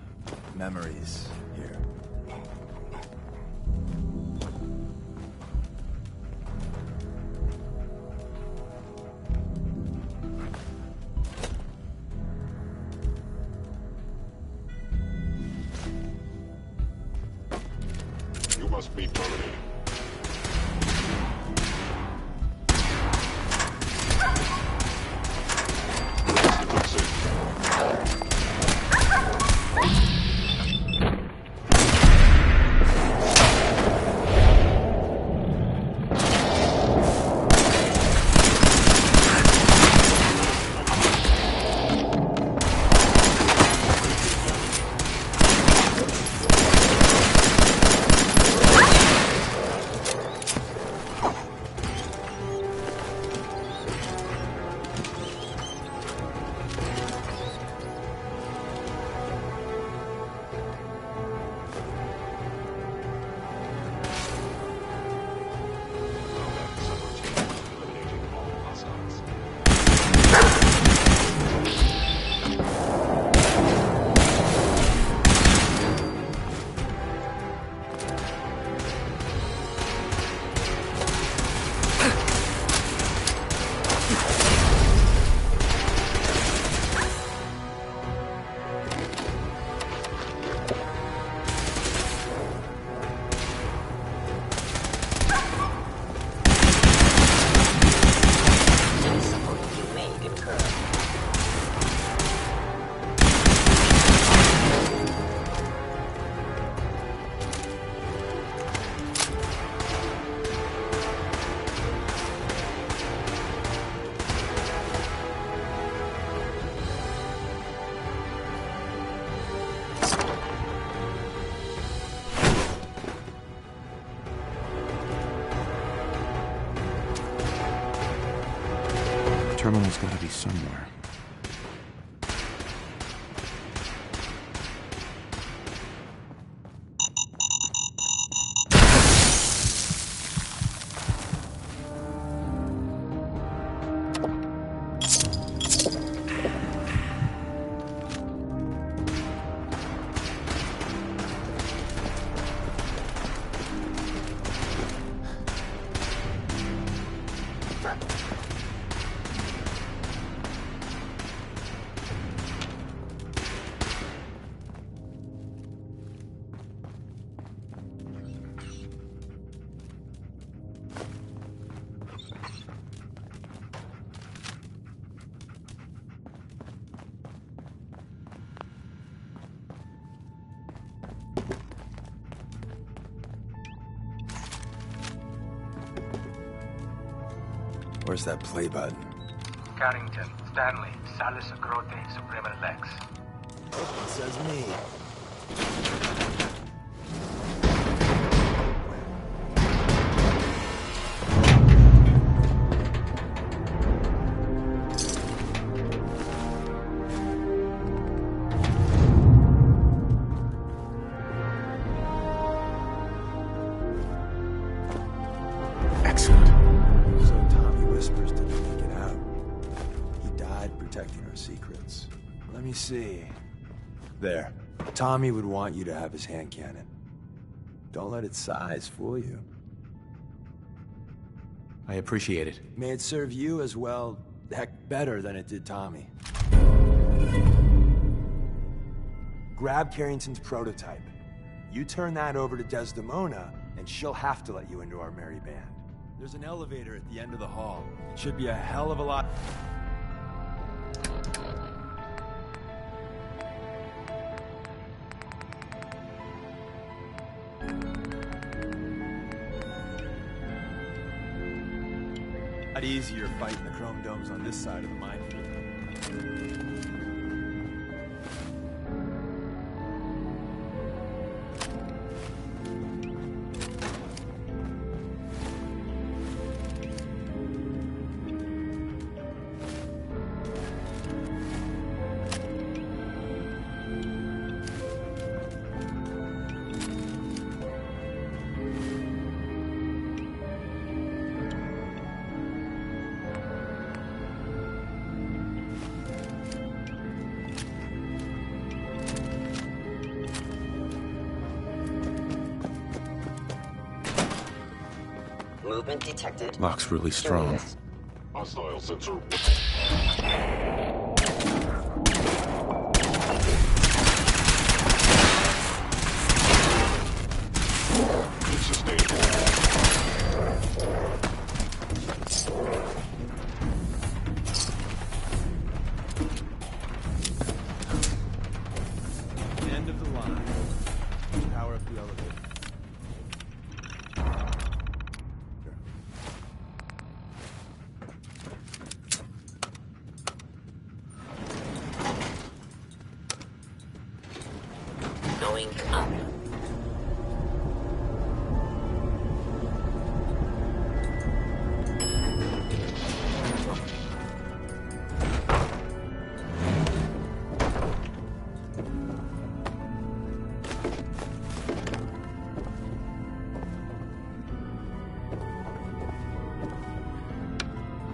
memories here. You must be terminated. terminal's gotta be somewhere. Where's that play button? Carrington, Stanley, Salus Grote, Suprema Lex. It says me. See. There. Tommy would want you to have his hand cannon. Don't let its size fool you. I appreciate it. May it serve you as well, heck, better than it did Tommy. Grab Carrington's prototype. You turn that over to Desdemona, and she'll have to let you into our merry band. There's an elevator at the end of the hall. It should be a hell of a lot... easier fighting the chrome domes on this side of the minefield. Movement detected. Lock's really strong. Hostile sensor. End of the line. Power up the elevator. Going up.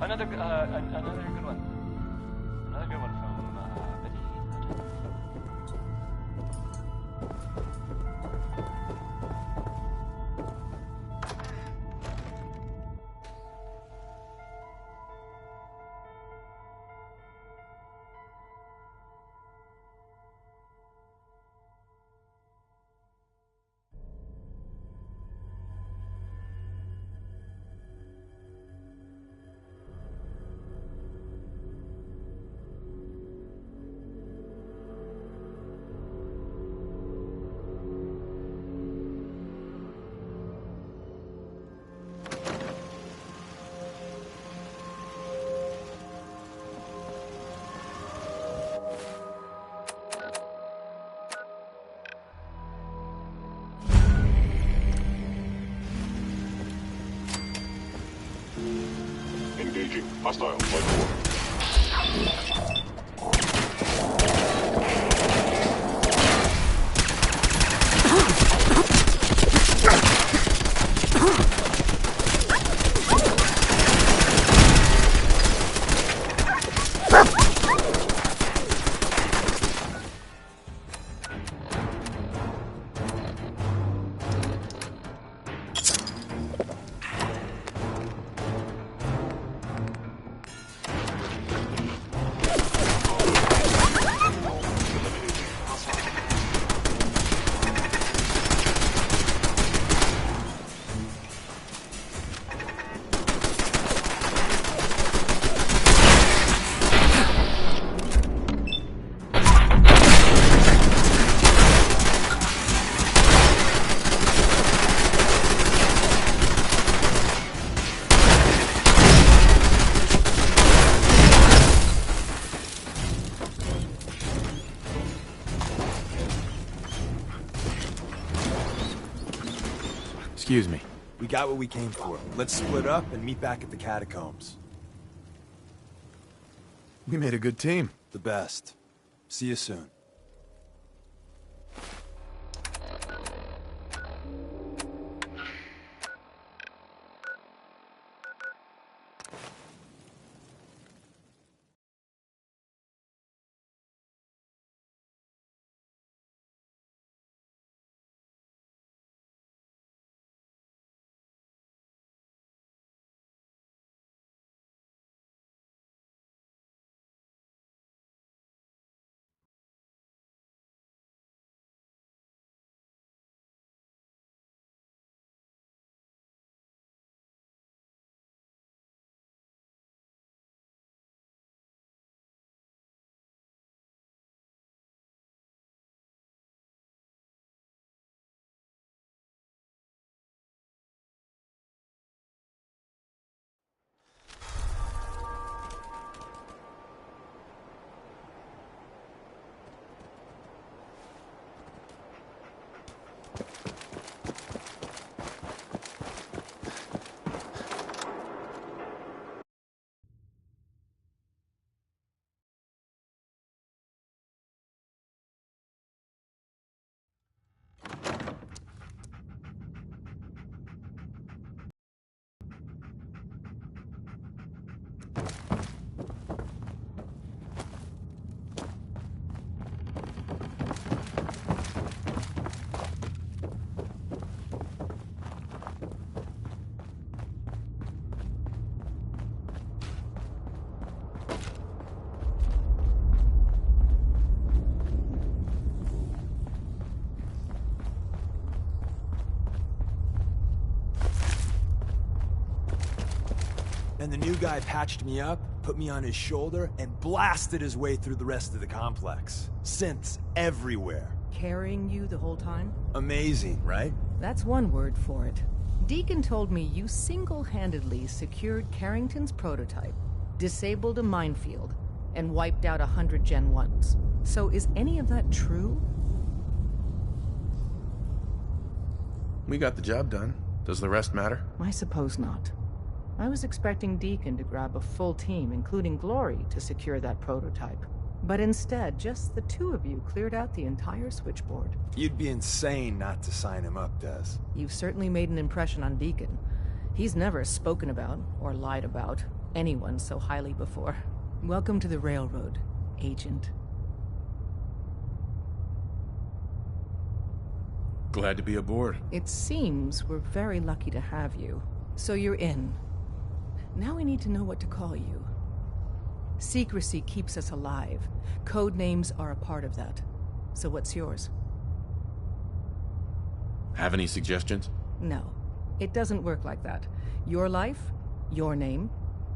Another good one. Another good one from Bethesda. Engaging hostile flight forward. Excuse me. We got what we came for. Let's split up and meet back at the catacombs. We made a good team. The best. See you soon. And the new guy patched me up, put me on his shoulder, and blasted his way through the rest of the complex. Synths everywhere. Carrying you the whole time? Amazing, right? That's one word for it. Deacon told me you single-handedly secured Carrington's prototype, disabled a minefield, and wiped out 100 Gen 1s. So is any of that true? We got the job done. Does the rest matter? I suppose not. I was expecting Deacon to grab a full team, including Glory, to secure that prototype. But instead, just the two of you cleared out the entire switchboard. You'd be insane not to sign him up, Des. You've certainly made an impression on Deacon. He's never spoken about, or lied about, anyone so highly before. Welcome to the Railroad, Agent. Glad to be aboard. It seems we're very lucky to have you. So you're in. Now we need to know what to call you. Secrecy keeps us alive. Code names are a part of that. So what's yours? Have any suggestions? No. It doesn't work like that. Your life, your name,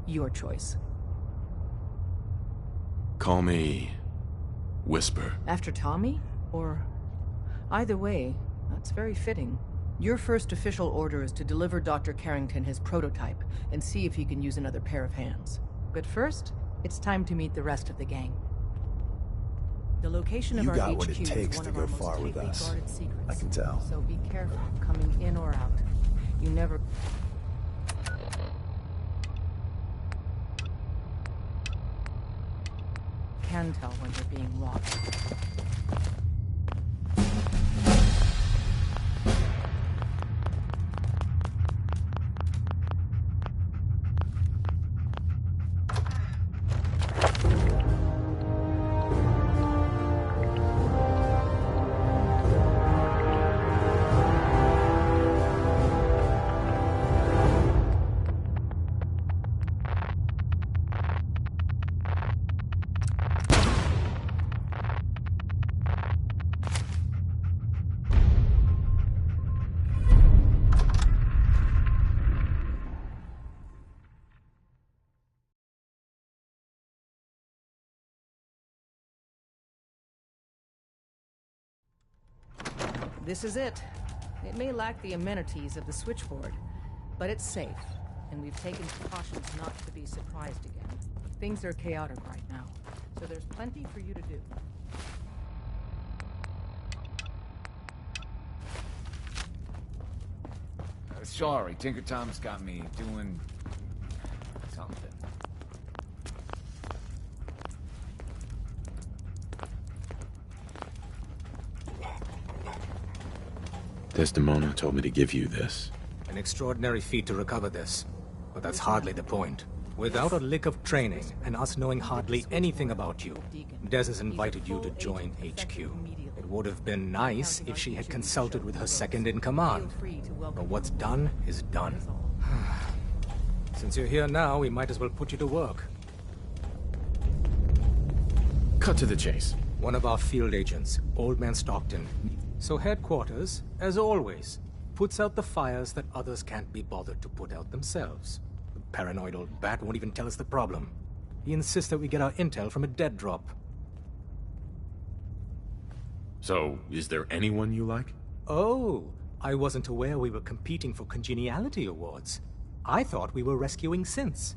your choice. Call me Whisper. After Tommy? Or... Either way, that's very fitting. Your first official order is to deliver Dr. Carrington his prototype and see if he can use another pair of hands. But first, it's time to meet the rest of the gang. The location of You our got HQ what it takes is one to of go our most far with tightly us. guarded secrets. I can tell. So be careful coming in or out. You never... can tell when you're being watched. This is it. It may lack the amenities of the switchboard, but it's safe, and we've taken precautions not to be surprised again. Things are chaotic right now, so there's plenty for you to do. Sorry, Tinker Tom's got me doing something. Desdemona told me to give you this. An extraordinary feat to recover this. But that's hardly the point. Without a lick of training, and us knowing hardly anything about you, Des has invited you to join HQ. It would have been nice if she had consulted with her second-in-command. But what's done is done. Since you're here now, we might as well put you to work. Cut to the chase. One of our field agents, Old Man Stockton. So headquarters, as always, puts out the fires that others can't be bothered to put out themselves. The paranoid old bat won't even tell us the problem. He insists that we get our intel from a dead drop. So, is there anyone you like? Oh, I wasn't aware we were competing for congeniality awards. I thought we were rescuing synths.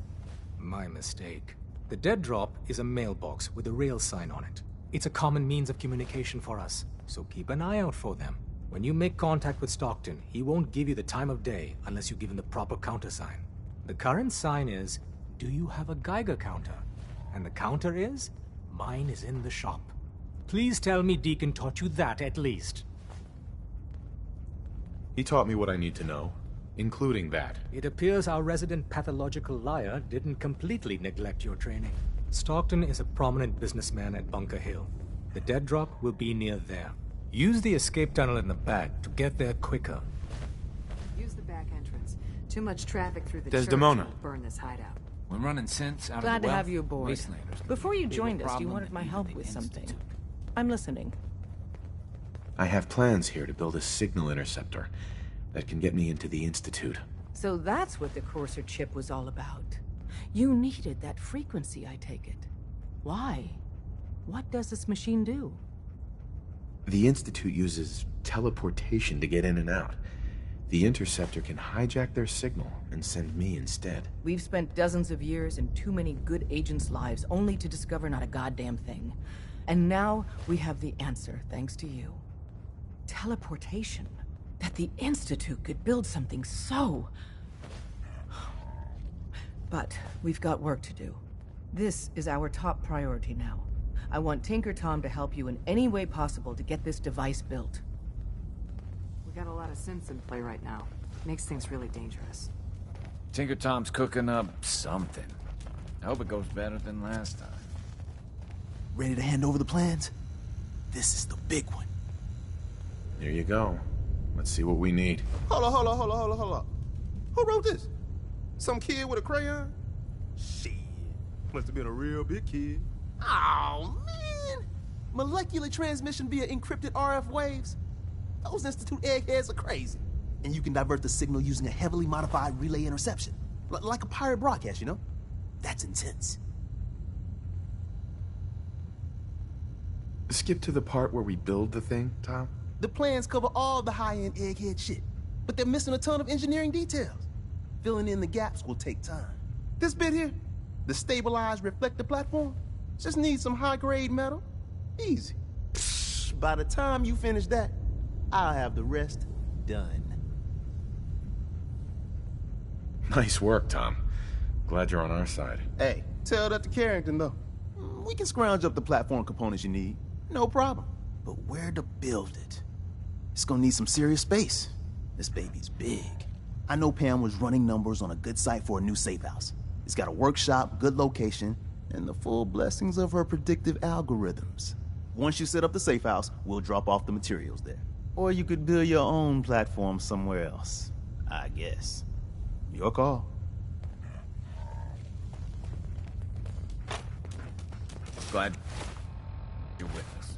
My mistake. The dead drop is a mailbox with a rail sign on it. It's a common means of communication for us, so keep an eye out for them. When you make contact with Stockton, he won't give you the time of day unless you give him the proper countersign. The current sign is, do you have a Geiger counter? And the counter is, mine is in the shop. Please tell me Deacon taught you that at least. He taught me what I need to know, including that. It appears our resident pathological liar didn't completely neglect your training. Stockton is a prominent businessman at Bunker Hill. The dead drop will be near there. Use the escape tunnel in the back to get there quicker. Use the back entrance. Too much traffic through the Desdemona. church will burn this hideout. We're running synths out Glad of the to well. have you aboard. Wastelanders. Before you Bigger joined us, you problem wanted than my even help the with something. Institute. I'm listening. I have plans here to build a signal interceptor that can get me into the Institute. So that's what the Courser chip was all about. You needed that frequency, I take it. Why? What does this machine do? The Institute uses teleportation to get in and out. The interceptor can hijack their signal and send me instead. We've spent dozens of years and too many good agents' lives only to discover not a goddamn thing. And now we have the answer, thanks to you. Teleportation. That the Institute could build something so... But we've got work to do. This is our top priority now. I want Tinker Tom to help you in any way possible to get this device built. We got a lot of synths in play right now. Makes things really dangerous. Tinker Tom's cooking up something. I hope it goes better than last time. Ready to hand over the plans? This is the big one. There you go. Let's see what we need. Hold on. Who wrote this? Some kid with a crayon? Shit. Must have been a real big kid. Oh, man! Molecular transmission via encrypted RF waves? Those Institute eggheads are crazy. And you can divert the signal using a heavily modified relay interception. Like a pirate broadcast, you know? That's intense. Skip to the part where we build the thing, Tom. The plans cover all the high-end egghead shit, but they're missing a ton of engineering details. Filling in the gaps will take time. This bit here, the stabilized reflector platform, just needs some high-grade metal. Easy. Psh, by the time you finish that, I'll have the rest done. Nice work, Tom. Glad you're on our side. Hey, tell that to Carrington, though. We can scrounge up the platform components you need. No problem. But where to build it? It's gonna need some serious space. This baby's big. I know Pam was running numbers on a good site for a new safe house. It's got a workshop, good location, and the full blessings of her predictive algorithms. Once you set up the safe house, we'll drop off the materials there. Or you could build your own platform somewhere else, I guess. Your call. Glad you're with us.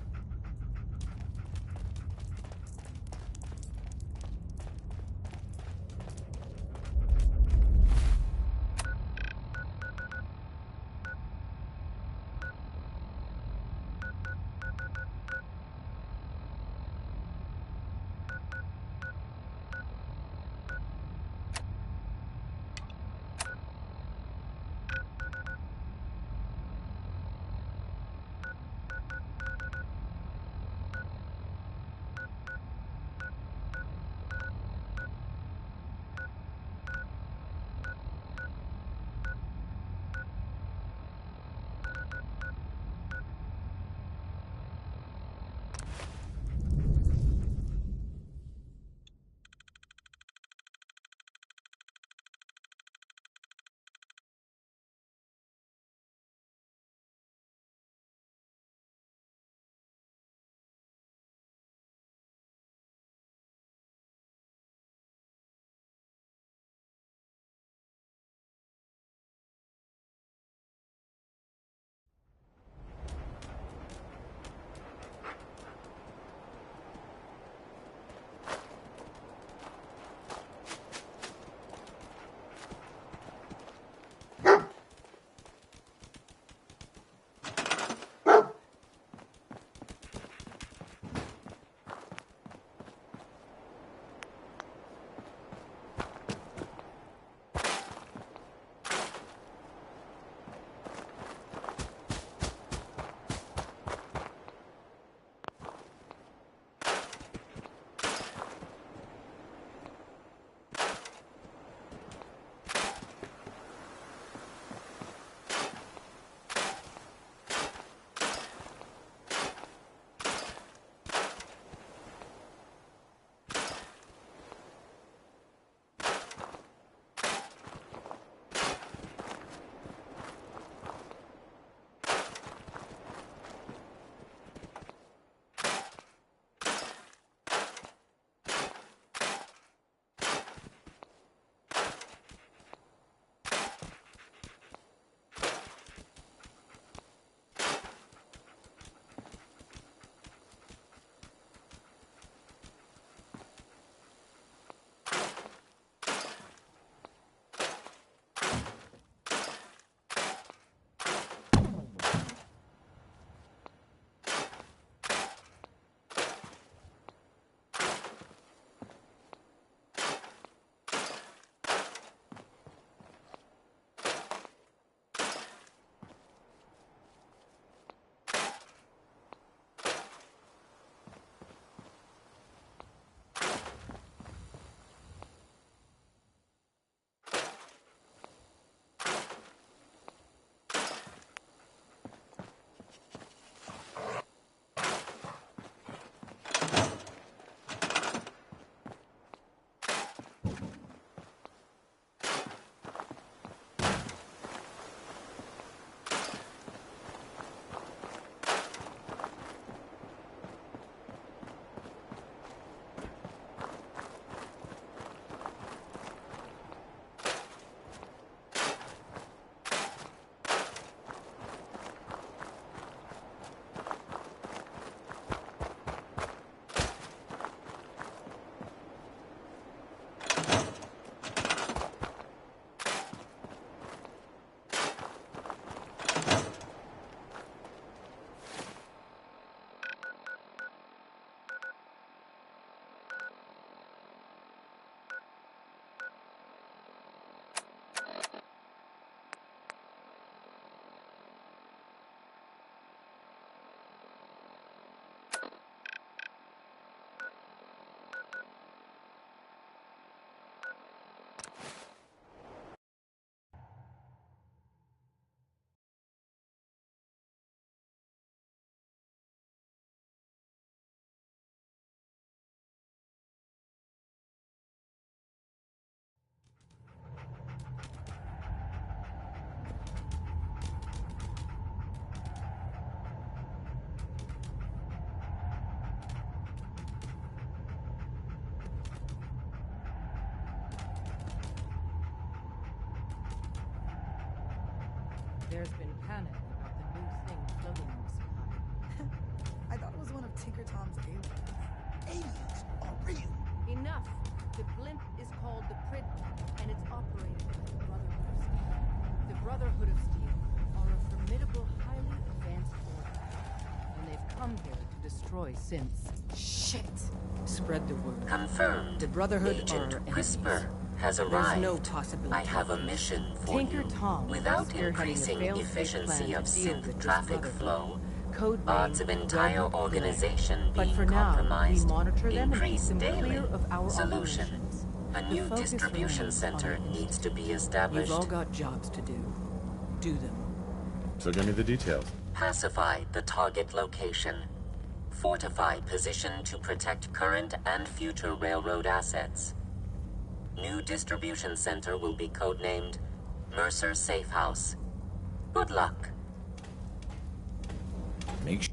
There's been panic about the new thing floating in the sky. I thought it was one of Tinker Tom's aliens. Aliens are real. Enough! The blimp is called the Prid, and it's operated by the Brotherhood of Steel. The Brotherhood of Steel are a formidable, highly advanced order, and they've come here to destroy synths. Shit! Spread the word. Confirmed. The Brotherhood Agent are enemies. Whisper has There's arrived. no possibility. I have a mission for Tinker you. Tom Without is spearheading a increasing failsafe efficiency plan of to deal synth with this traffic Brotherhood. flow, Code odds of name, entire Red organization But being for now, compromised we monitor them and keep increase them daily. clear of our Solution. operations. A The new focus distribution remains center on the needs to be You've established. all got jobs to do. Do them. So give me the details. Pacify the target location. Fortify position to protect current and future railroad assets. New distribution center will be codenamed Mercer Safe House. Good luck. Make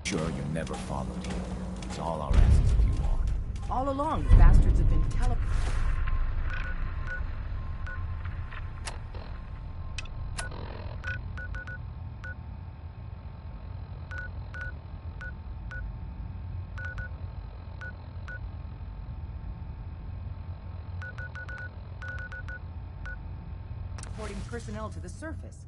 sure you never followed here. It's all our asses if you want. All along, the bastards have been teleporting personnel to the surface.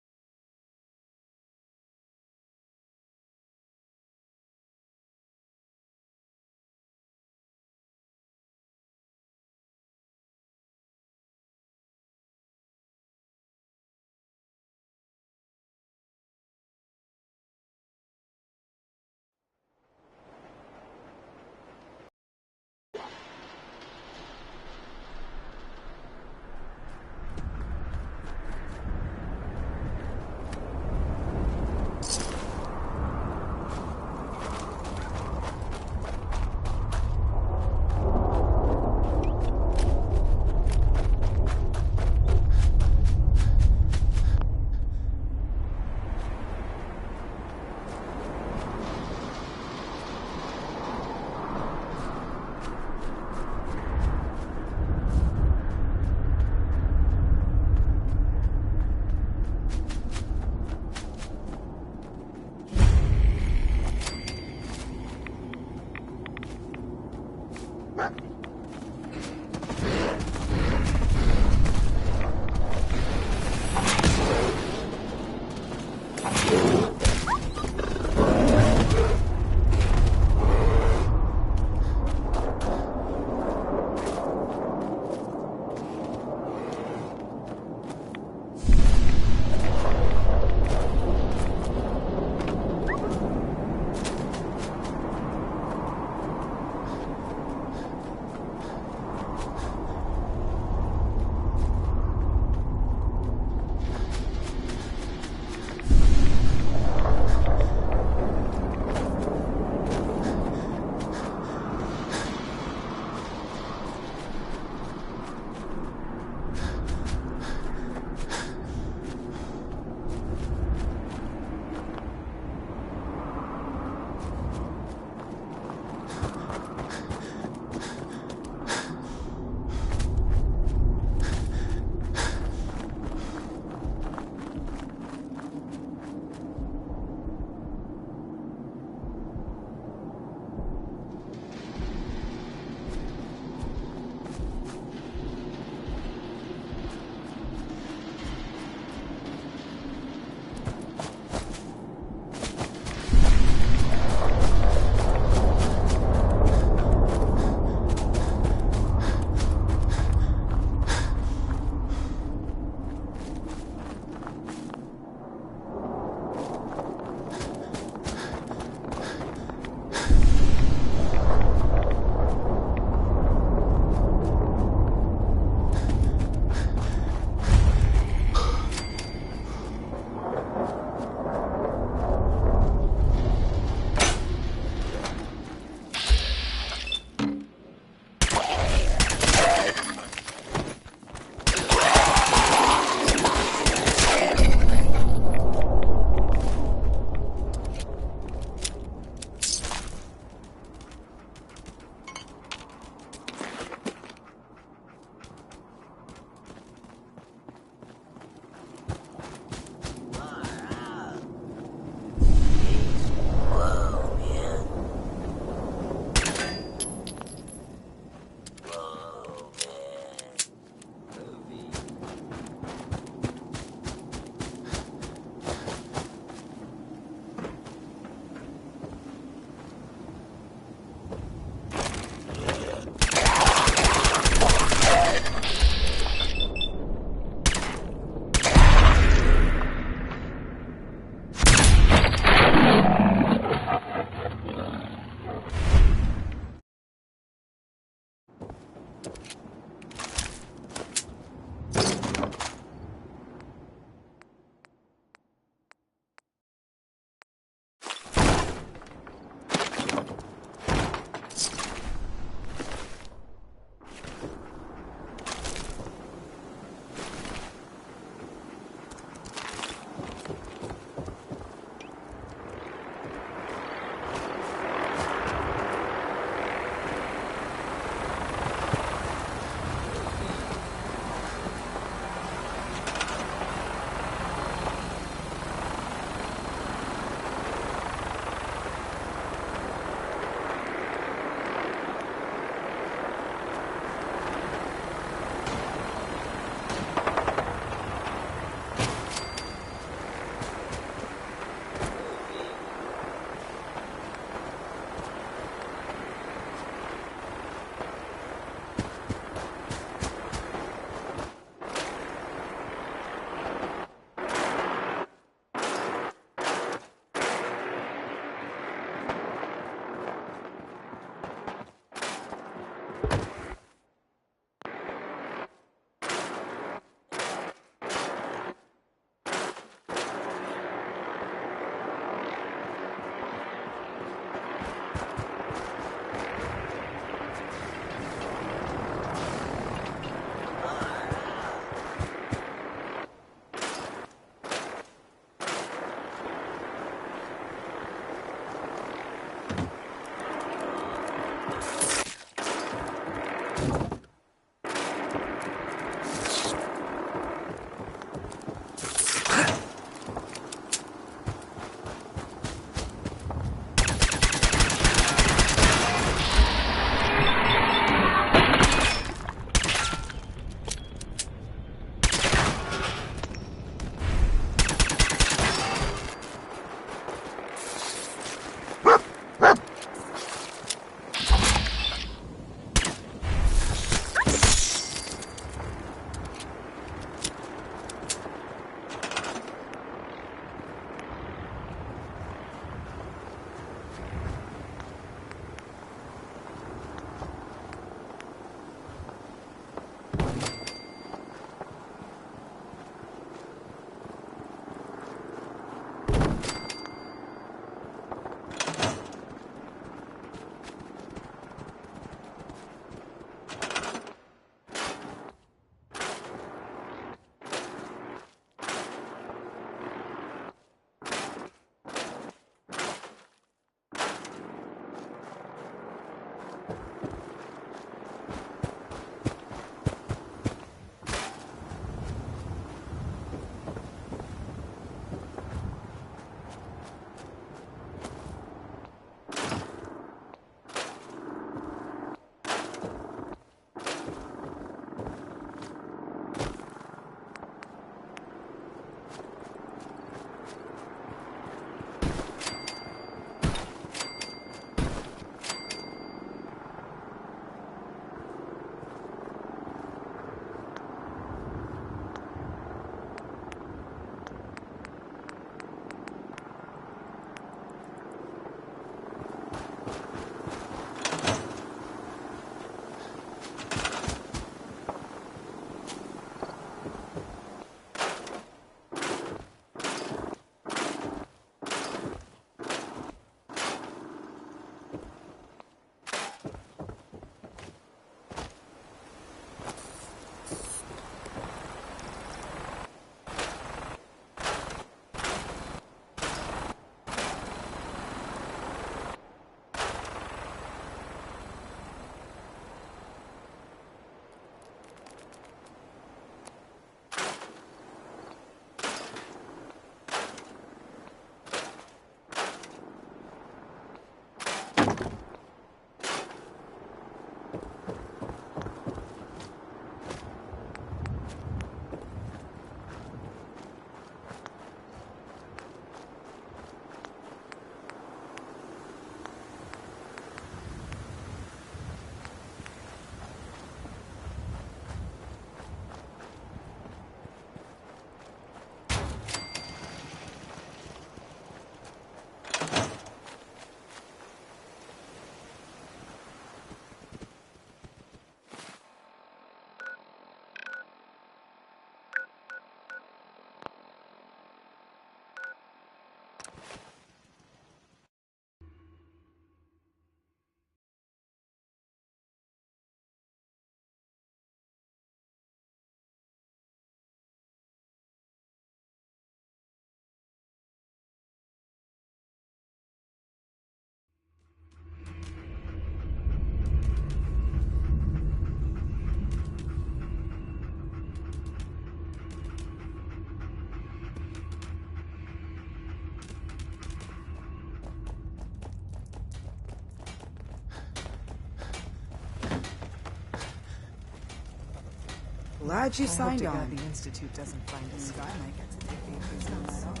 Glad you signed I hope to on. God the Institute doesn't find us. I might get to take these things off.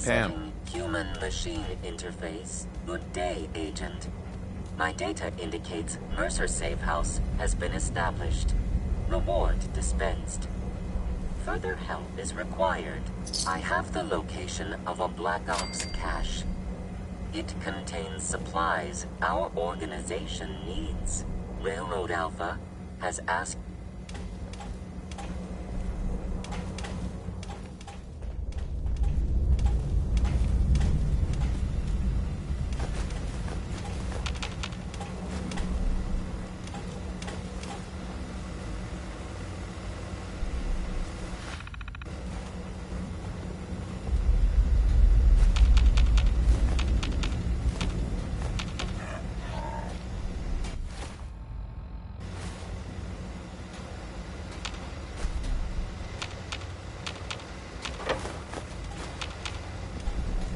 Pam. Setting human-machine interface. Good day, Agent. My data indicates Mercer Safe House has been established. Reward dispensed. Further help is required. I have the location of a Black Ops cache. It contains supplies our organization needs. Railroad Alpha has asked...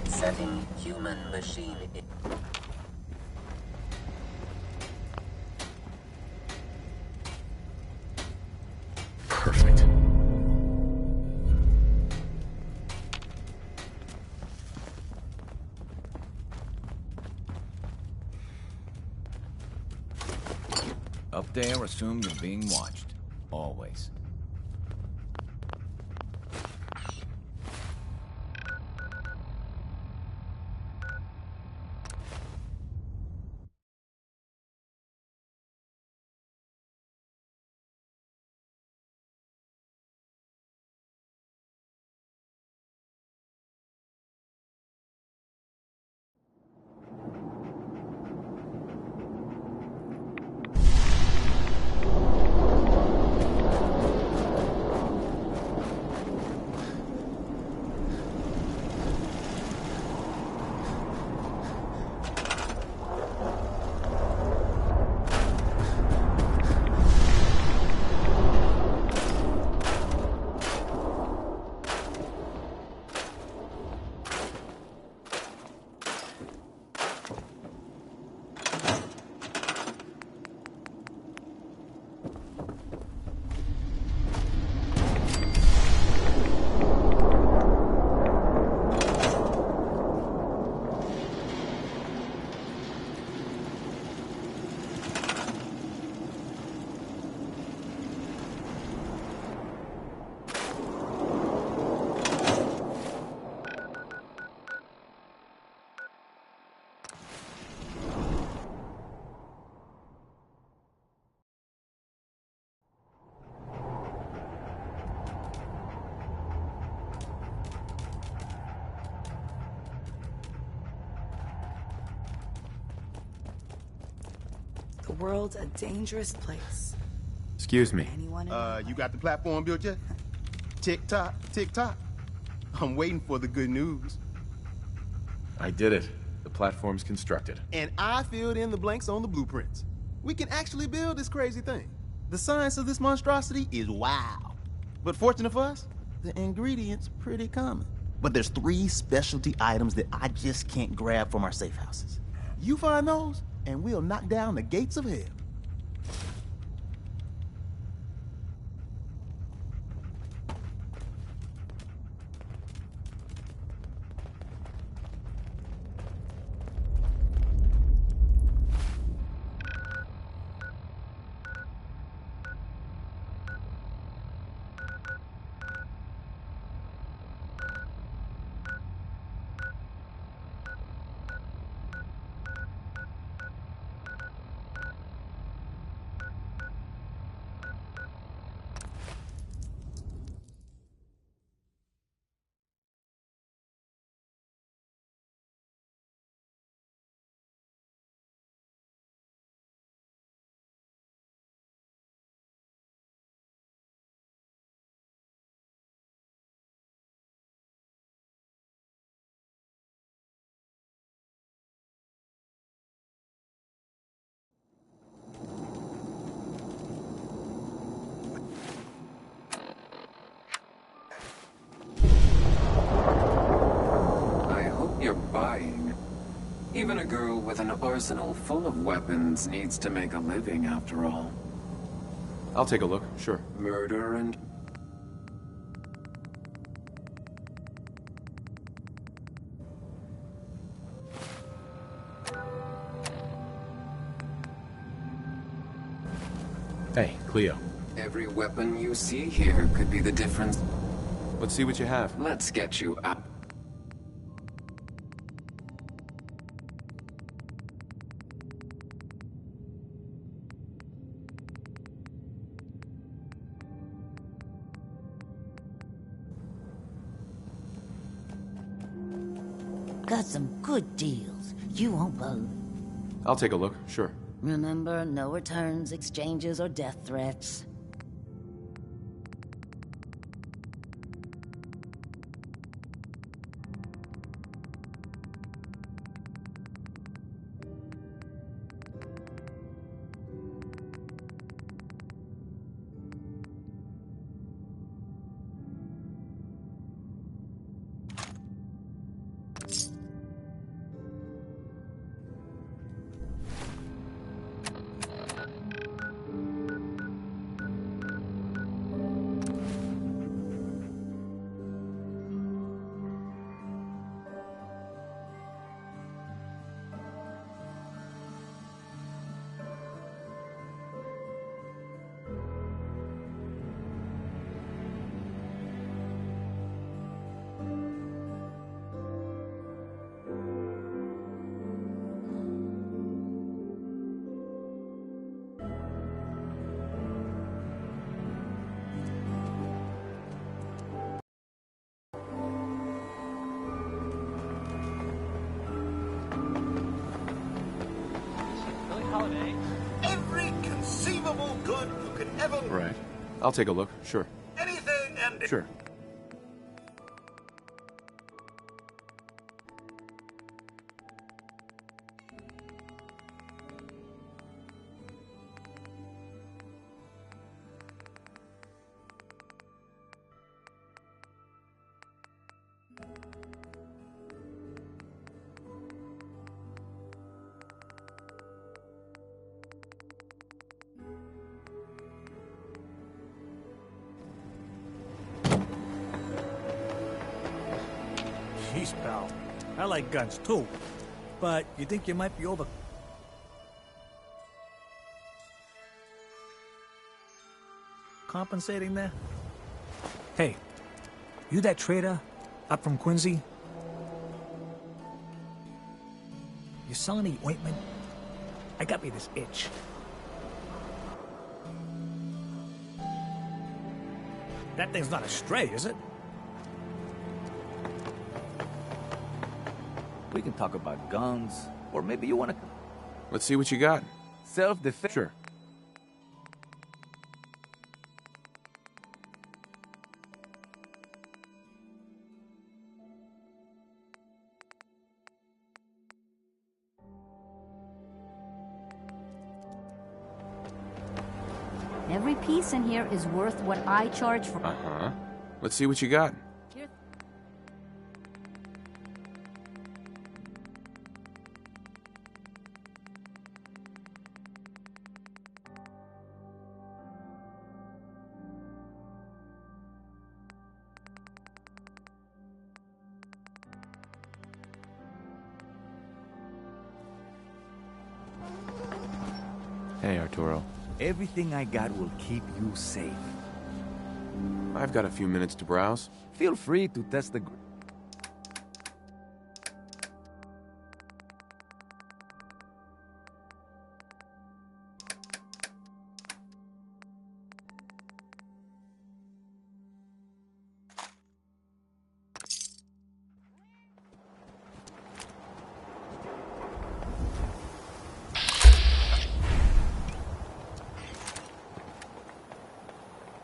Setting human-machine... Perfect. Up there, assume you're being watched. Always. The world's a dangerous place. Excuse me. Anyone You got the platform built yet? Tick tock, tick tock. I'm waiting for the good news. I did it. The platform's constructed. And I filled in the blanks on the blueprints. We can actually build this crazy thing. The science of this monstrosity is wow. But fortunate for us, the ingredients pretty common. But there's 3 specialty items that I just can't grab from our safe houses. You find those, and we'll knock down the gates of hell. You're buying. Even a girl with an arsenal full of weapons needs to make a living, after all. I'll take a look, sure. Murder and... Hey, Cleo. Every weapon you see here could be the difference. Let's see what you have. Let's get you up. Got some good deals. You won't believe. I'll take a look, sure. Remember, no returns, exchanges, or death threats. Every conceivable good you could ever... Right. I'll take a look, sure. Anything and... Sure. Jeez, pal. I like guns too. But you think you might be over... compensating there? Hey, you that trader up from Quincy? You selling any ointment? I got me this itch. That thing's not a stray, is it? We can talk about guns, or maybe you want to... Let's see what you got. Self-defense? Sure. Every piece in here is worth what I charge for. Uh-huh. Let's see what you got. Hey, Arturo. Everything I got will keep you safe. I've got a few minutes to browse. Feel free to test the...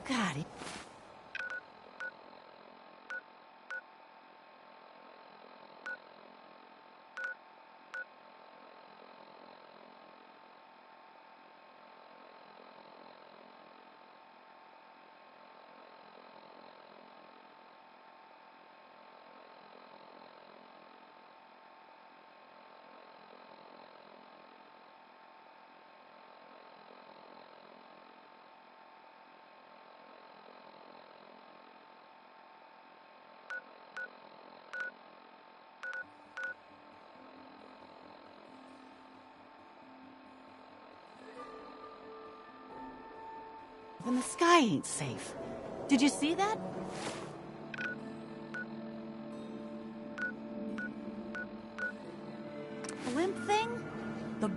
Got it. Then the sky ain't safe. Did you see that? Blimp thing? The...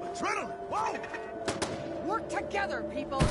Adrenaline! Whoa! Work together, people!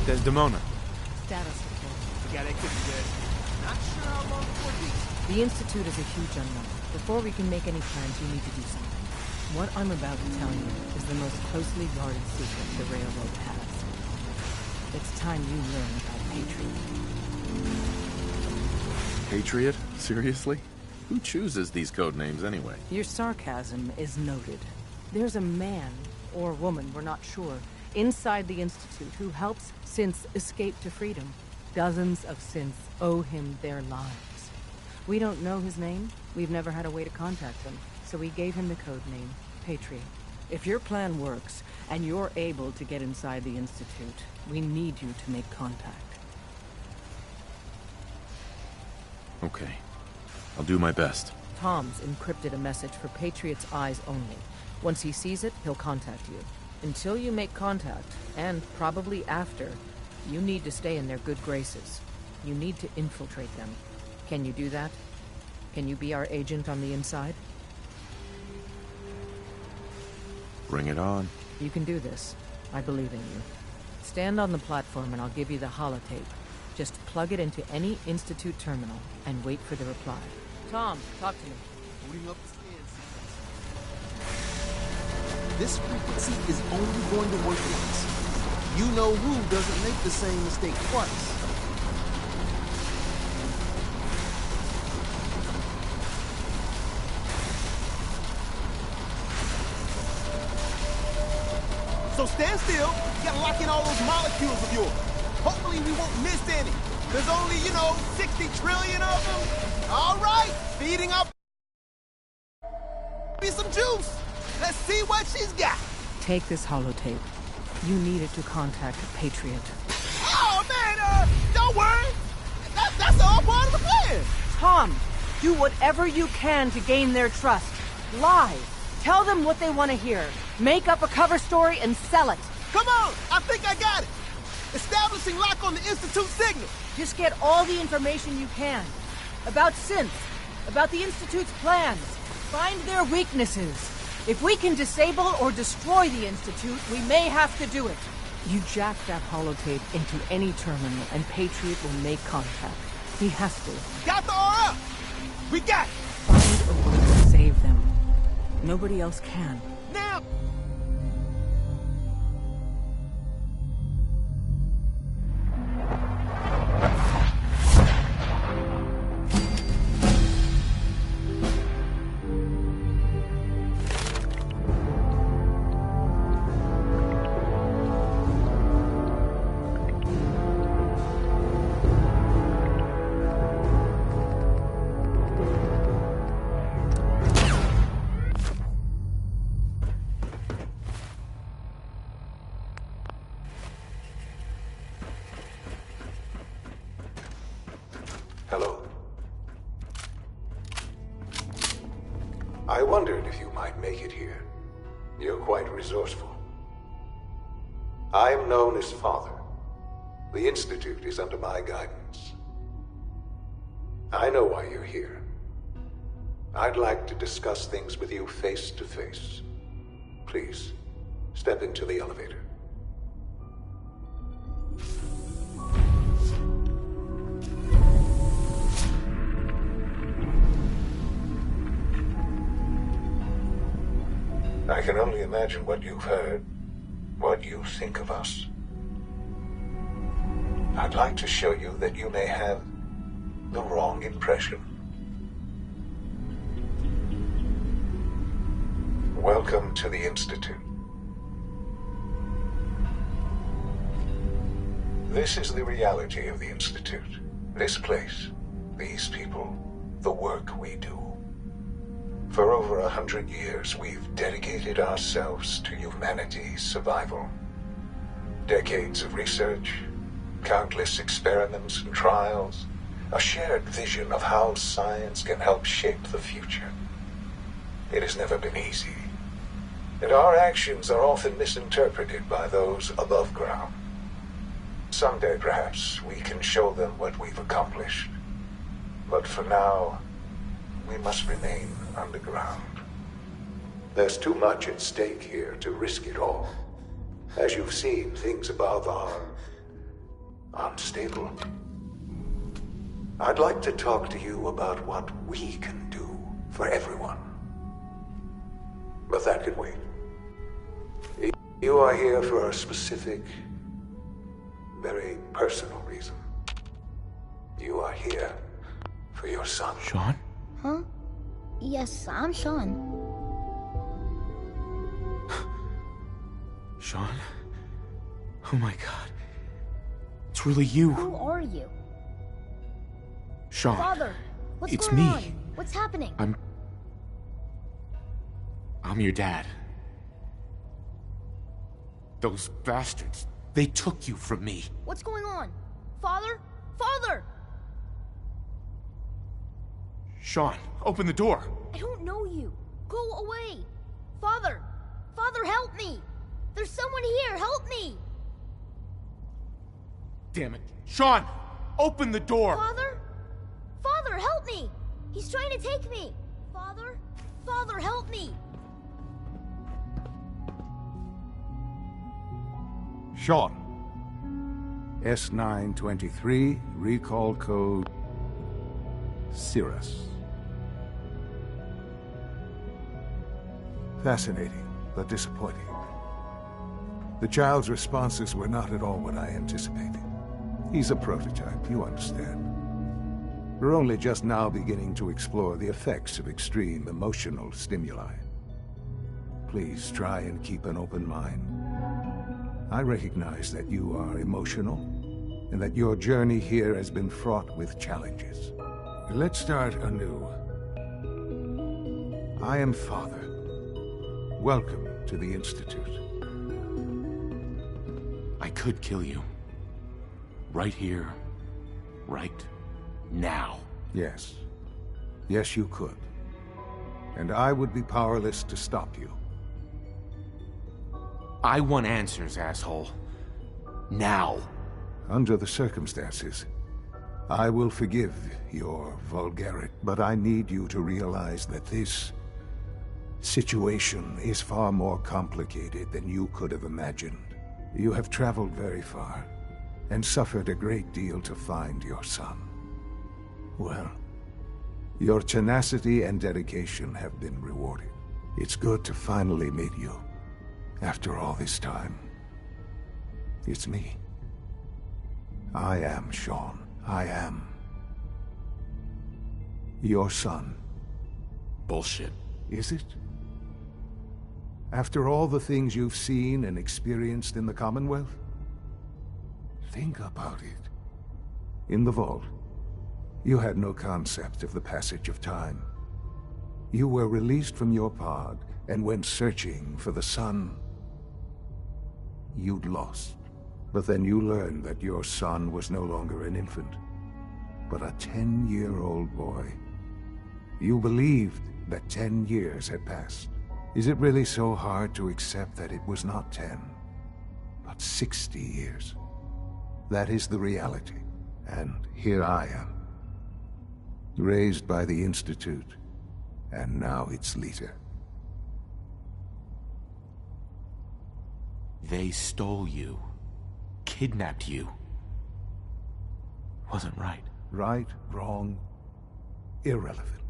Desdemona. Status report. Yeah, that could be good. Not sure how long it will be. The Institute is a huge unknown. Before we can make any plans, you need to do something. What I'm about to tell you is the most closely guarded secret the Railroad has. It's time you learn about Patriot. Patriot? Seriously? Who chooses these code names anyway? Your sarcasm is noted. There's a man, or woman, we're not sure, inside the Institute who helps synths escape to freedom. Dozens of synths owe him their lives. We don't know his name. We've never had a way to contact him, so we gave him the code name, Patriot. If your plan works, and you're able to get inside the Institute, we need you to make contact. Okay. I'll do my best. Tom's encrypted a message for Patriot's eyes only. Once he sees it, he'll contact you. Until you make contact, and probably after, you need to stay in their good graces. You need to infiltrate them. Can you do that? Can you be our agent on the inside? Bring it on. You can do this. I believe in you. Stand on the platform and I'll give you the holotape. Just plug it into any Institute terminal and wait for the reply. Tom, talk to me. Booting up the scan sequence. This frequency is only going to work once. you-know-who doesn't make the same mistake twice. So stand still. You gotta lock in all those molecules of yours. Hopefully we won't miss any. There's only, 60 trillion of them. All right, speeding up. Be some juice. Let's see what she's got. Take this holotape. You need it to contact Patriot. Oh, man, don't worry. That's all part of the plan. Tom, do whatever you can to gain their trust. Lie. Tell them what they want to hear. Make up a cover story and sell it. Come on, I think I got it. Establishing lock on the Institute signal. Just get all the information you can. About synths, about the Institute's plans. Find their weaknesses. If we can disable or destroy the Institute, we may have to do it. You jack that holotape into any terminal and Patriot will make contact. He has to. Got the RF! We got it! Find a way to save them. Nobody else can. Now! Hello. I wondered if you might make it here. You're quite resourceful. I'm known as Father. The Institute is under my guidance. I know why you're here. I'd like to discuss things with you face to face. Please, step into the elevator. I can only imagine what you've heard, what you think of us. I'd like to show you that you may have the wrong impression. Welcome to the Institute. This is the reality of the Institute. This place, these people, the work we do. For over 100 years, we've dedicated ourselves to humanity's survival. Decades of research, countless experiments and trials, a shared vision of how science can help shape the future. It has never been easy, and our actions are often misinterpreted by those above ground. Someday, perhaps, we can show them what we've accomplished. But for now, we must remain underground. There's too much at stake here to risk it all. As you've seen, things above are unstable. I'd like to talk to you about what we can do for everyone. But that can wait. You are here for a specific, very personal reason. You are here for your son. Sean? Huh? Yes, I'm Sean. Sean? Oh my god. It's really you. Who are you? Sean. Father, what's It's going me. on? What's happening? I'm your dad. Those bastards, they took you from me. What's going on? Father? Father! Sean, open the door. I don't know you. Go away. Father! Father, help me! There's someone here, help me! Damn it. Sean, open the door. Father? Father, help me! He's trying to take me! Father? Father, help me! Sean. S923, recall code Cirrus. Fascinating, but disappointing. The child's responses were not at all what I anticipated. He's a prototype, you understand. We're only just now beginning to explore the effects of extreme emotional stimuli. Please try and keep an open mind. I recognize that you are emotional, and that your journey here has been fraught with challenges. Let's start anew. I am Father. Welcome to the Institute. I could kill you. Right here. Right now. Yes. Yes, you could. And I would be powerless to stop you. I want answers, asshole. Now. Under the circumstances, I will forgive your vulgarity, but I need you to realize that this situation is far more complicated than you could have imagined. You have traveled very far, and suffered a great deal to find your son. Well, your tenacity and dedication have been rewarded. It's good to finally meet you. After all this time, it's me. I am Sean. I am your son. Bullshit. Is it? After all the things you've seen and experienced in the Commonwealth? Think about it. In the vault, you had no concept of the passage of time. You were released from your pod and went searching for the son you'd lost. But then you learned that your son was no longer an infant, but a 10-year-old boy. You believed that 10 years had passed. Is it really so hard to accept that it was not 10, but 60 years? That is the reality, and here I am. Raised by the Institute, and now its leader. They stole you. Kidnapped you. Wasn't right. Right, wrong, irrelevant.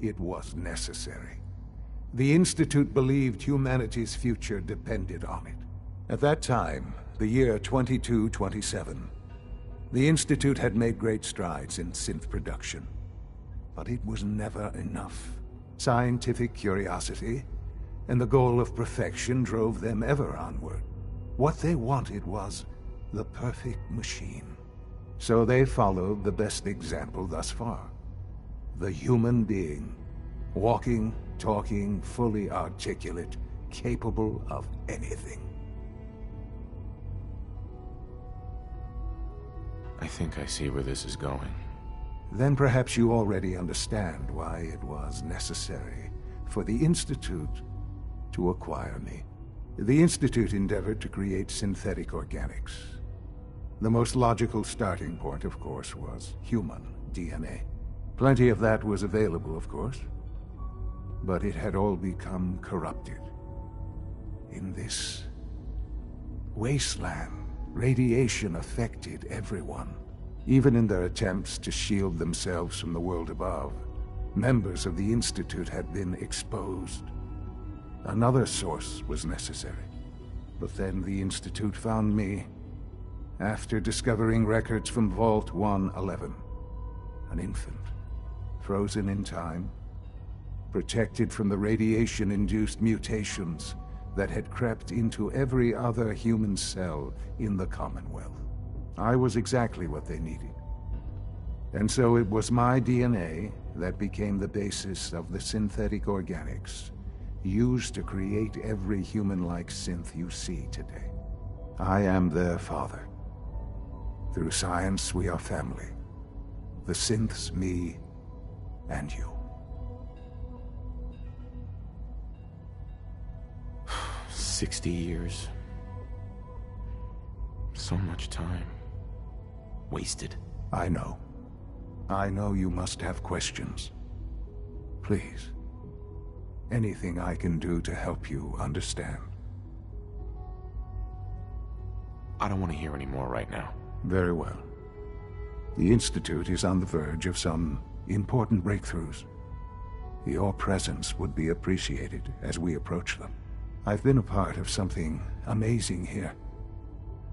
It was necessary. The Institute believed humanity's future depended on it. At that time, the year 2227, the Institute had made great strides in synth production. But it was never enough. Scientific curiosity and the goal of perfection drove them ever onward. What they wanted was the perfect machine. So they followed the best example thus far. The human being. Walking, talking, fully articulate, capable of anything. I think I see where this is going. Then perhaps you already understand why it was necessary for the Institute to acquire me. The Institute endeavored to create synthetic organics. The most logical starting point, of course, was human DNA. Plenty of that was available, of course, but it had all become corrupted. In this wasteland, radiation affected everyone. Even in their attempts to shield themselves from the world above, members of the Institute had been exposed. Another source was necessary. But then the Institute found me after discovering records from Vault 111. An infant, frozen in time, protected from the radiation-induced mutations that had crept into every other human cell in the Commonwealth. I was exactly what they needed. And so it was my DNA that became the basis of the synthetic organics used to create every human-like synth you see today. I am their father. Through science, we are family. The synths, me, and you. 60 years. So much time. Wasted. I know. I know you must have questions. Please. Anything I can do to help you understand. I don't want to hear any more right now. Very well. The Institute is on the verge of some important breakthroughs. Your presence would be appreciated as we approach them. I've been a part of something amazing here.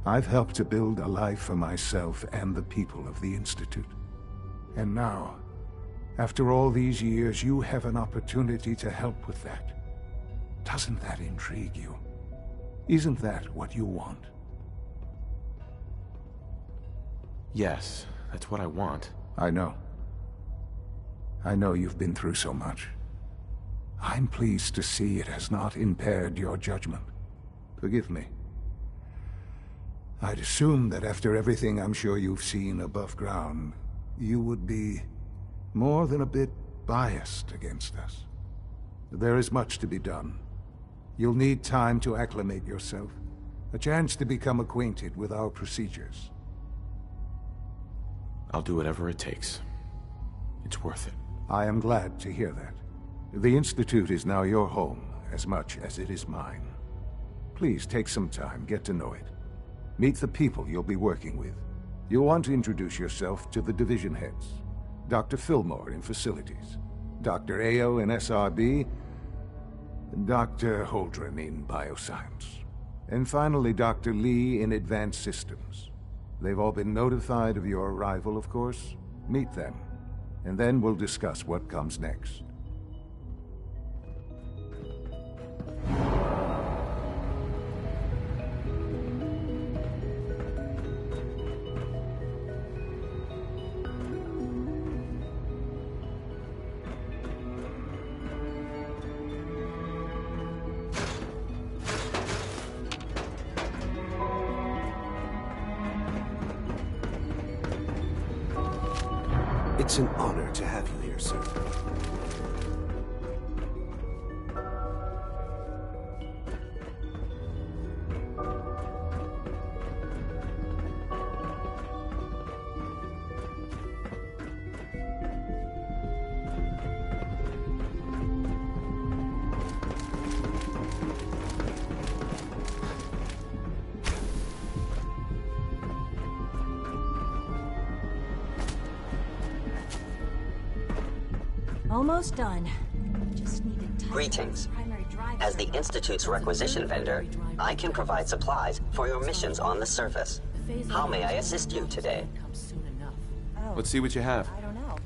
I've helped to build a life for myself and the people of the Institute. And now, after all these years, you have an opportunity to help with that. Doesn't that intrigue you? Isn't that what you want? Yes, that's what I want. I know. I know you've been through so much. I'm pleased to see it has not impaired your judgment. Forgive me. I'd assumed that after everything I'm sure you've seen above ground, you would be more than a bit biased against us. There is much to be done. You'll need time to acclimate yourself, a chance to become acquainted with our procedures. I'll do whatever it takes. It's worth it. I am glad to hear that. The Institute is now your home, as much as it is mine. Please take some time, get to know it. Meet the people you'll be working with. You'll want to introduce yourself to the division heads. Dr. Fillmore in Facilities, Dr. Ayo in SRB, Dr. Holdren in Bioscience, and finally Dr. Lee in Advanced Systems. They've all been notified of your arrival, of course. Meet them, and then we'll discuss what comes next. It's an honor to have you here, sir. Almost done. Just needed time. Greetings. As the Institute's requisition vendor, I can provide supplies for your missions on the surface. How may I assist you today? Let's see what you have. I don't know.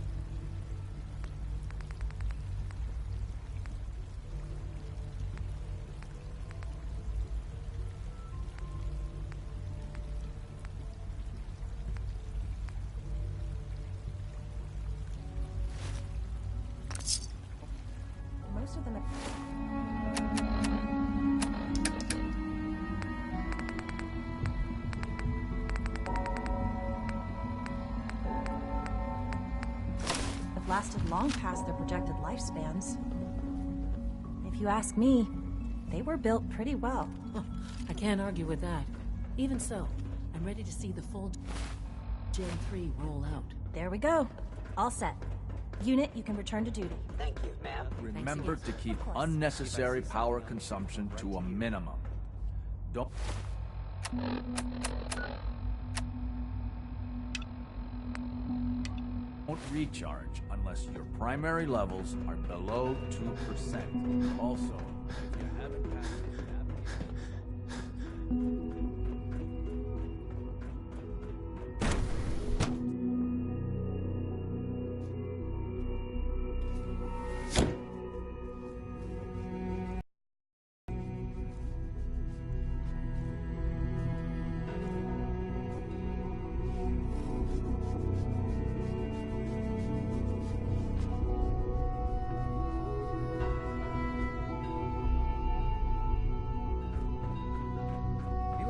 Most of them have lasted long past their projected lifespans. If you ask me, they were built pretty well. I can't argue with that. Even so, I'm ready to see the full Gen 3 roll out. There we go. All set. Unit, you can return to duty. Thank you, ma'am. Remember to keep unnecessary power consumption to a minimum. Don't recharge unless your primary levels are below 2%. Also, if you haven't passed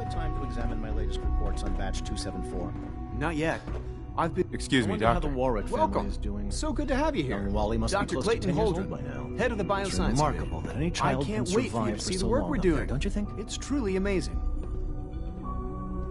time to examine my latest reports on batch 274? Not yet. I've been... Excuse me, I wonder how Doctor. the Warwick family Welcome. is doing. So good to have you here. Young Wally must Dr. be close Clayton to 10 years Holdren, old by now. head of the It's Bioscience remarkable Division. that any child I can't can wait for you survive to see for the so work long we're up there, doing. don't you think? It's truly amazing.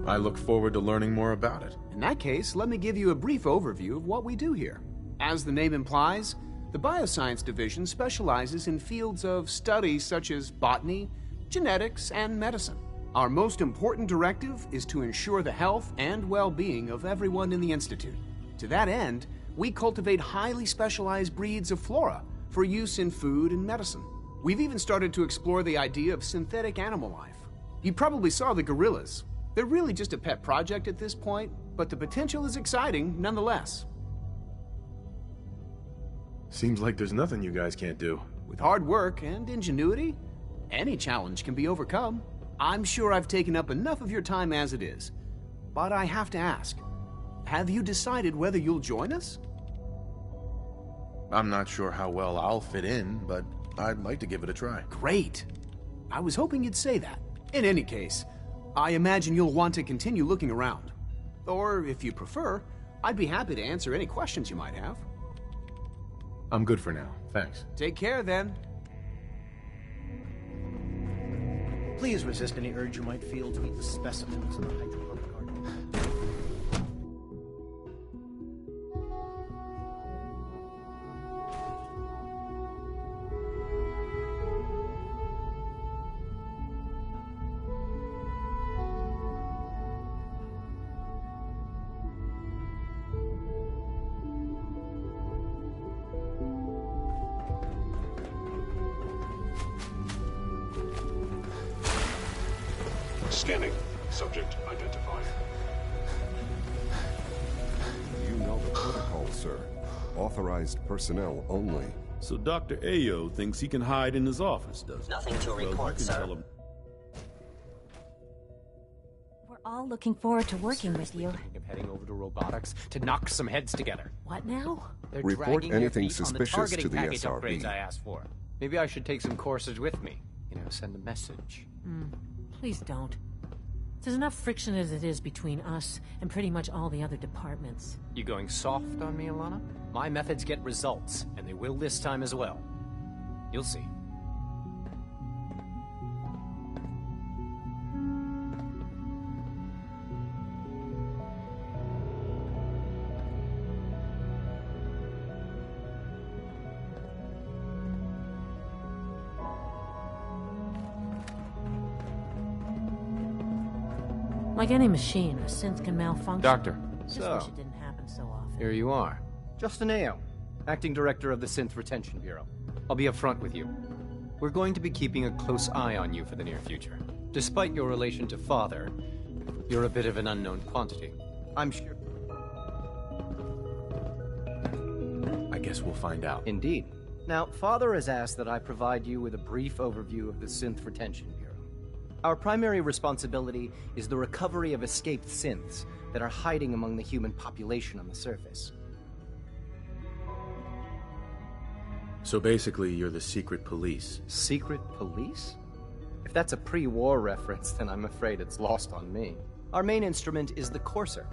I look forward to learning more about it. In that case, let me give you a brief overview of what we do here. As the name implies, the Bioscience Division specializes in fields of study such as botany, genetics, and medicine. Our most important directive is to ensure the health and well-being of everyone in the Institute. To that end, we cultivate highly specialized breeds of flora for use in food and medicine. We've even started to explore the idea of synthetic animal life. You probably saw the gorillas. They're really just a pet project at this point, but the potential is exciting nonetheless. Seems like there's nothing you guys can't do. With hard work and ingenuity, any challenge can be overcome. I'm sure I've taken up enough of your time as it is. But I have to ask, have you decided whether you'll join us? I'm not sure how well I'll fit in, but I'd like to give it a try. Great. I was hoping you'd say that. In any case, I imagine you'll want to continue looking around. Or, if you prefer, I'd be happy to answer any questions you might have. I'm good for now, thanks. Take care, then. Please resist any urge you might feel to eat the specimens in the hydroponic garden. Scanning. Subject identified. You know the protocol, sir. Authorized personnel only. So Dr. Ayo thinks he can hide in his office, does he? Nothing to report, well, you can sir. tell him. We're all looking forward to working with you. Thinking of heading over to robotics to knock some heads together. What now? They're Report dragging their anything feet on suspicious to the package SRB. upgrades I asked for. Maybe I should take some courses with me. You know, send a message. Please don't. There's enough friction as it is between us and pretty much all the other departments. You going soft on me, Alana? My methods get results, and they will this time as well. You'll see. Like any machine, a synth can malfunction. Doctor. Just wish it didn't happen so often. Here you are. Justin Ayo, Acting Director of the Synth Retention Bureau. I'll be upfront with you. We're going to be keeping a close eye on you for the near future. Despite your relation to Father, you're a bit of an unknown quantity. I'm sure... I guess we'll find out. Indeed. Now, Father has asked that I provide you with a brief overview of the Synth Retention Bureau. Our primary responsibility is the recovery of escaped synths that are hiding among the human population on the surface. So basically, you're the secret police. Secret police? If that's a pre-war reference, then I'm afraid it's lost on me. Our main instrument is the Courser,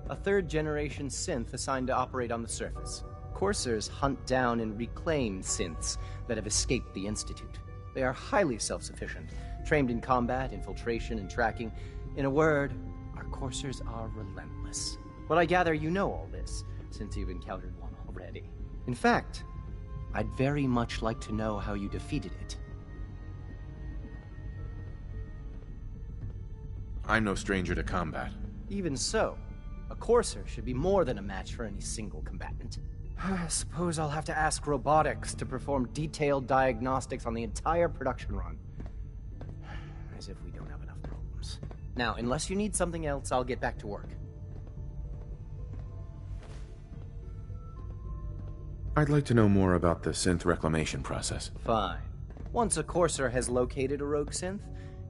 a third-generation synth assigned to operate on the surface. Coursers hunt down and reclaim synths that have escaped the Institute. They are highly self-sufficient, trained in combat, infiltration, and tracking. In a word, our coursers are relentless. But I gather you know all this, since you've encountered one already. In fact, I'd very much like to know how you defeated it. I'm no stranger to combat. Even so, a courser should be more than a match for any single combatant. I suppose I'll have to ask robotics to perform detailed diagnostics on the entire production run. As if we don't have enough problems. Now, unless you need something else, I'll get back to work. I'd like to know more about the synth reclamation process. Fine. Once a courser has located a rogue synth,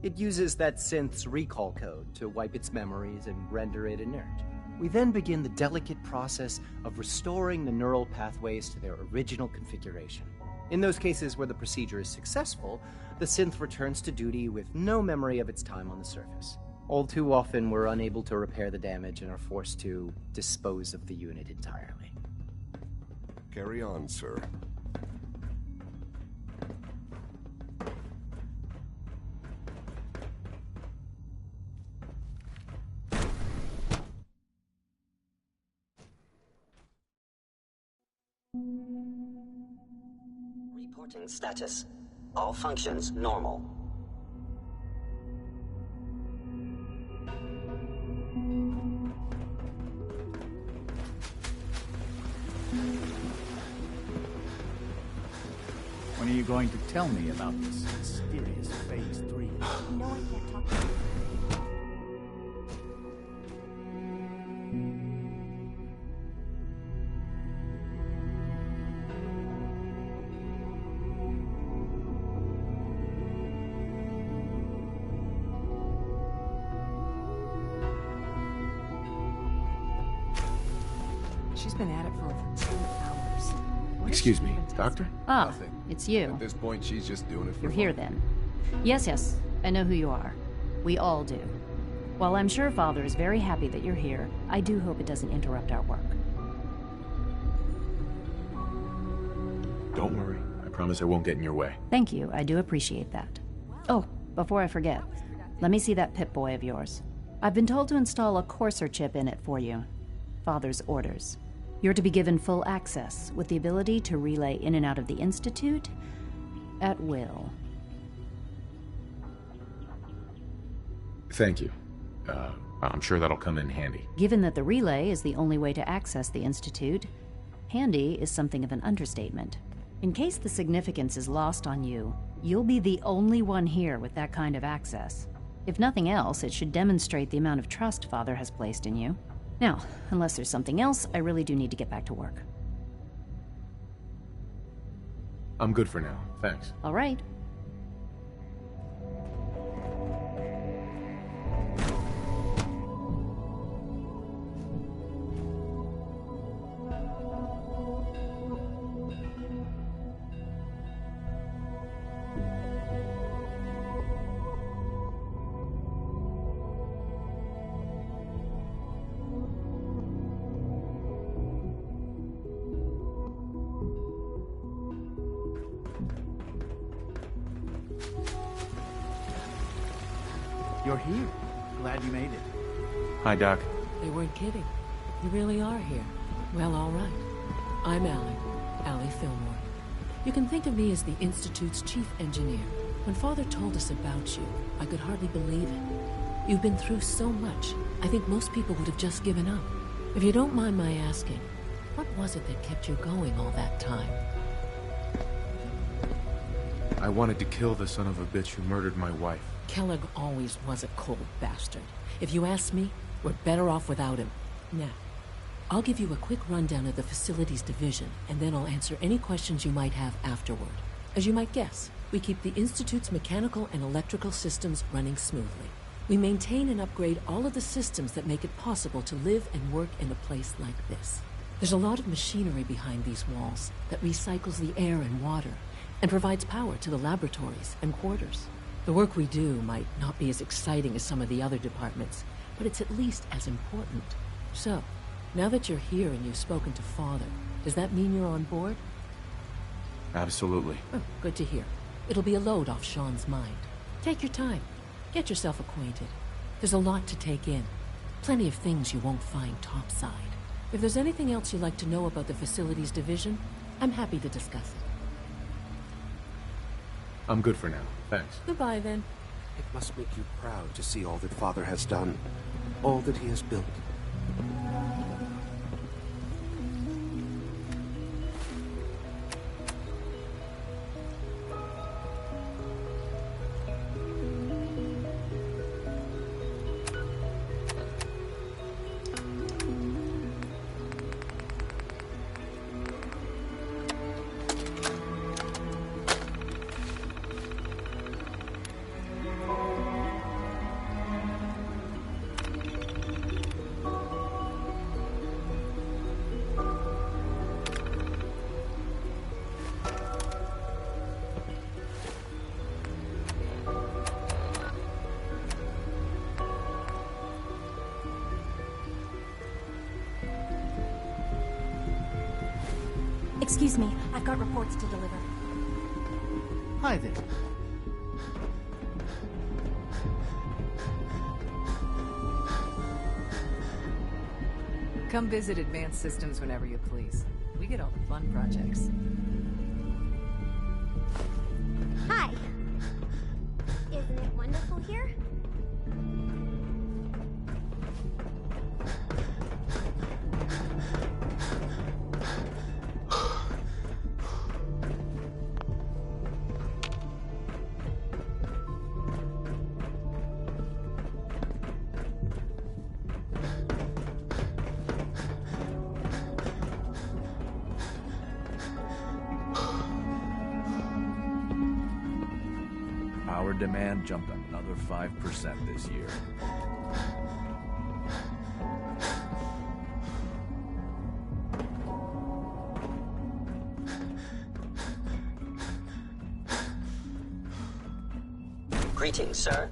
it uses that synth's recall code to wipe its memories and render it inert. We then begin the delicate process of restoring the neural pathways to their original configuration. In those cases where the procedure is successful, the synth returns to duty with no memory of its time on the surface. All too often, we're unable to repair the damage and are forced to dispose of the unit entirely. Carry on, sir. Reporting status. All functions normal. When are you going to tell me about this mysterious Phase 3? You know I can't talk to you. She's been at it for over 2 hours. What is Excuse she me, even testing? Doctor? Ah, Nothing. it's you. At this point, she's just doing it for You're fun. here then. Yes, I know who you are. We all do. While I'm sure Father is very happy that you're here, I do hope it doesn't interrupt our work. Don't worry. I promise I won't get in your way. Thank you, I do appreciate that. Oh, before I forget, let me see that Pip-Boy of yours. I've been told to install a Courser chip in it for you. Father's orders. You're to be given full access, with the ability to relay in and out of the Institute at will. Thank you. I'm sure that'll come in handy. Given that the relay is the only way to access the Institute, handy is something of an understatement. In case the significance is lost on you, you'll be the only one here with that kind of access. If nothing else, it should demonstrate the amount of trust Father has placed in you. Now, unless there's something else, I really do need to get back to work. I'm good for now. Thanks. All right. You're here. Glad you made it. Hi, Doc. They weren't kidding. You really are here. Well, all right. I'm Allie Fillmore. You can think of me as the Institute's chief engineer. When Father told us about you, I could hardly believe it. You've been through so much, I think most people would have just given up. If you don't mind my asking, what was it that kept you going all that time? I wanted to kill the son of a bitch who murdered my wife. Kellogg always was a cold bastard. If you ask me, we're better off without him. Now, I'll give you a quick rundown of the Facilities Division, and then I'll answer any questions you might have afterward. As you might guess, we keep the Institute's mechanical and electrical systems running smoothly. We maintain and upgrade all of the systems that make it possible to live and work in a place like this. There's a lot of machinery behind these walls that recycles the air and water, and provides power to the laboratories and quarters. The work we do might not be as exciting as some of the other departments, but it's at least as important. So, now that you're here and you've spoken to Father, does that mean you're on board? Absolutely. Oh, good to hear. It'll be a load off Sean's mind. Take your time. Get yourself acquainted. There's a lot to take in. Plenty of things you won't find topside. If there's anything else you'd like to know about the Facilities Division, I'm happy to discuss it. I'm good for now. Thanks. Goodbye, then. It must make you proud to see all that Father has done, all that he has built. Excuse me, I've got reports to deliver. Hi there. Come visit Advanced Systems whenever you please. We get all the fun projects. Hi. Isn't it wonderful here? Power demand jumped another 5% this year. Greetings, sir.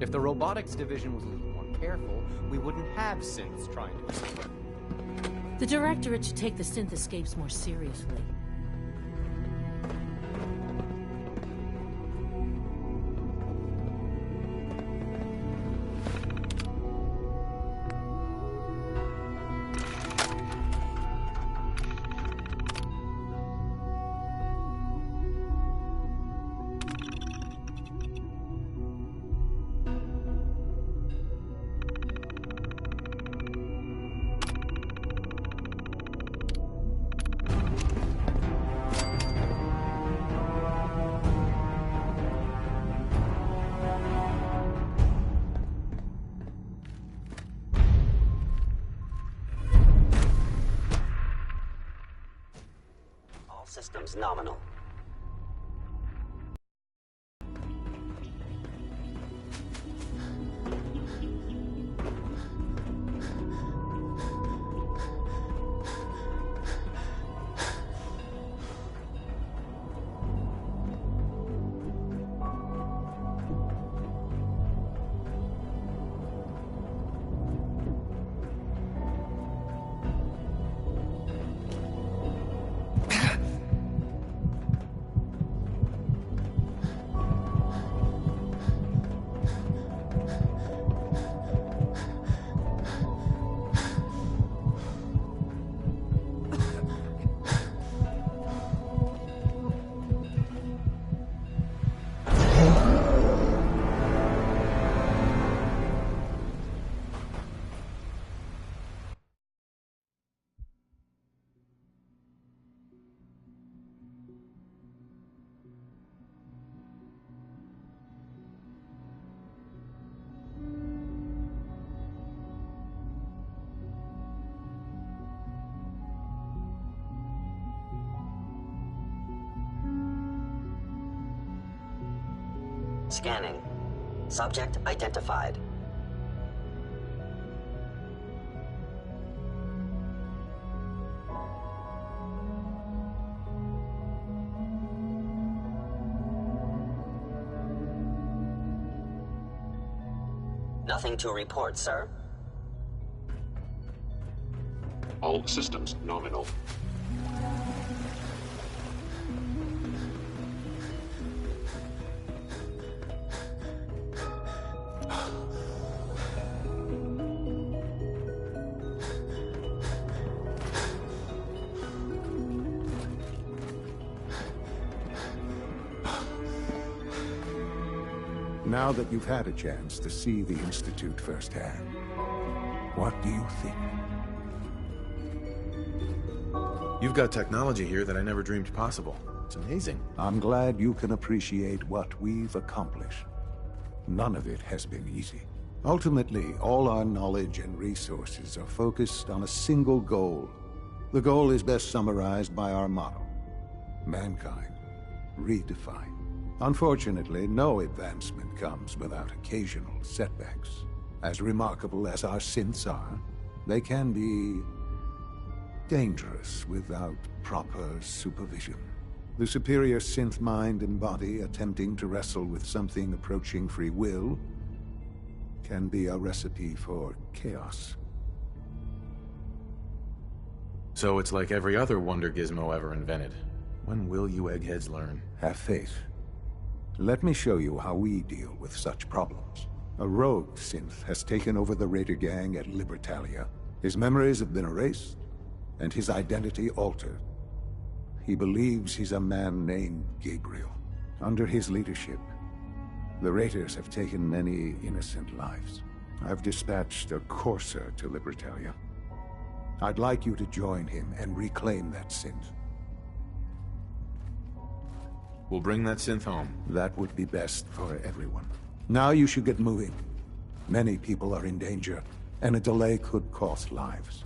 If the robotics division was a little more careful, we wouldn't have synths trying to escape. The Directorate should take the synth escapes more seriously. Systems nominal. Scanning. Subject identified. Nothing to report, sir. All systems nominal. Now that you've had a chance to see the Institute firsthand, what do you think? You've got technology here that I never dreamed possible. It's amazing. I'm glad you can appreciate what we've accomplished. None of it has been easy. Ultimately, all our knowledge and resources are focused on a single goal. The goal is best summarized by our motto: mankind redefined. Unfortunately, no advancement comes without occasional setbacks. As remarkable as our synths are, they can be dangerous without proper supervision. The superior synth mind and body attempting to wrestle with something approaching free will can be a recipe for chaos. So it's like every other wonder gizmo ever invented. When will you eggheads learn? Have faith. Let me show you how we deal with such problems. A rogue synth has taken over the Raider gang at Libertalia. His memories have been erased, and his identity altered. He believes he's a man named Gabriel. Under his leadership, the Raiders have taken many innocent lives. I've dispatched a courser to Libertalia. I'd like you to join him and reclaim that synth. We'll bring that synth home. That would be best for everyone. Now you should get moving. Many people are in danger, and a delay could cost lives.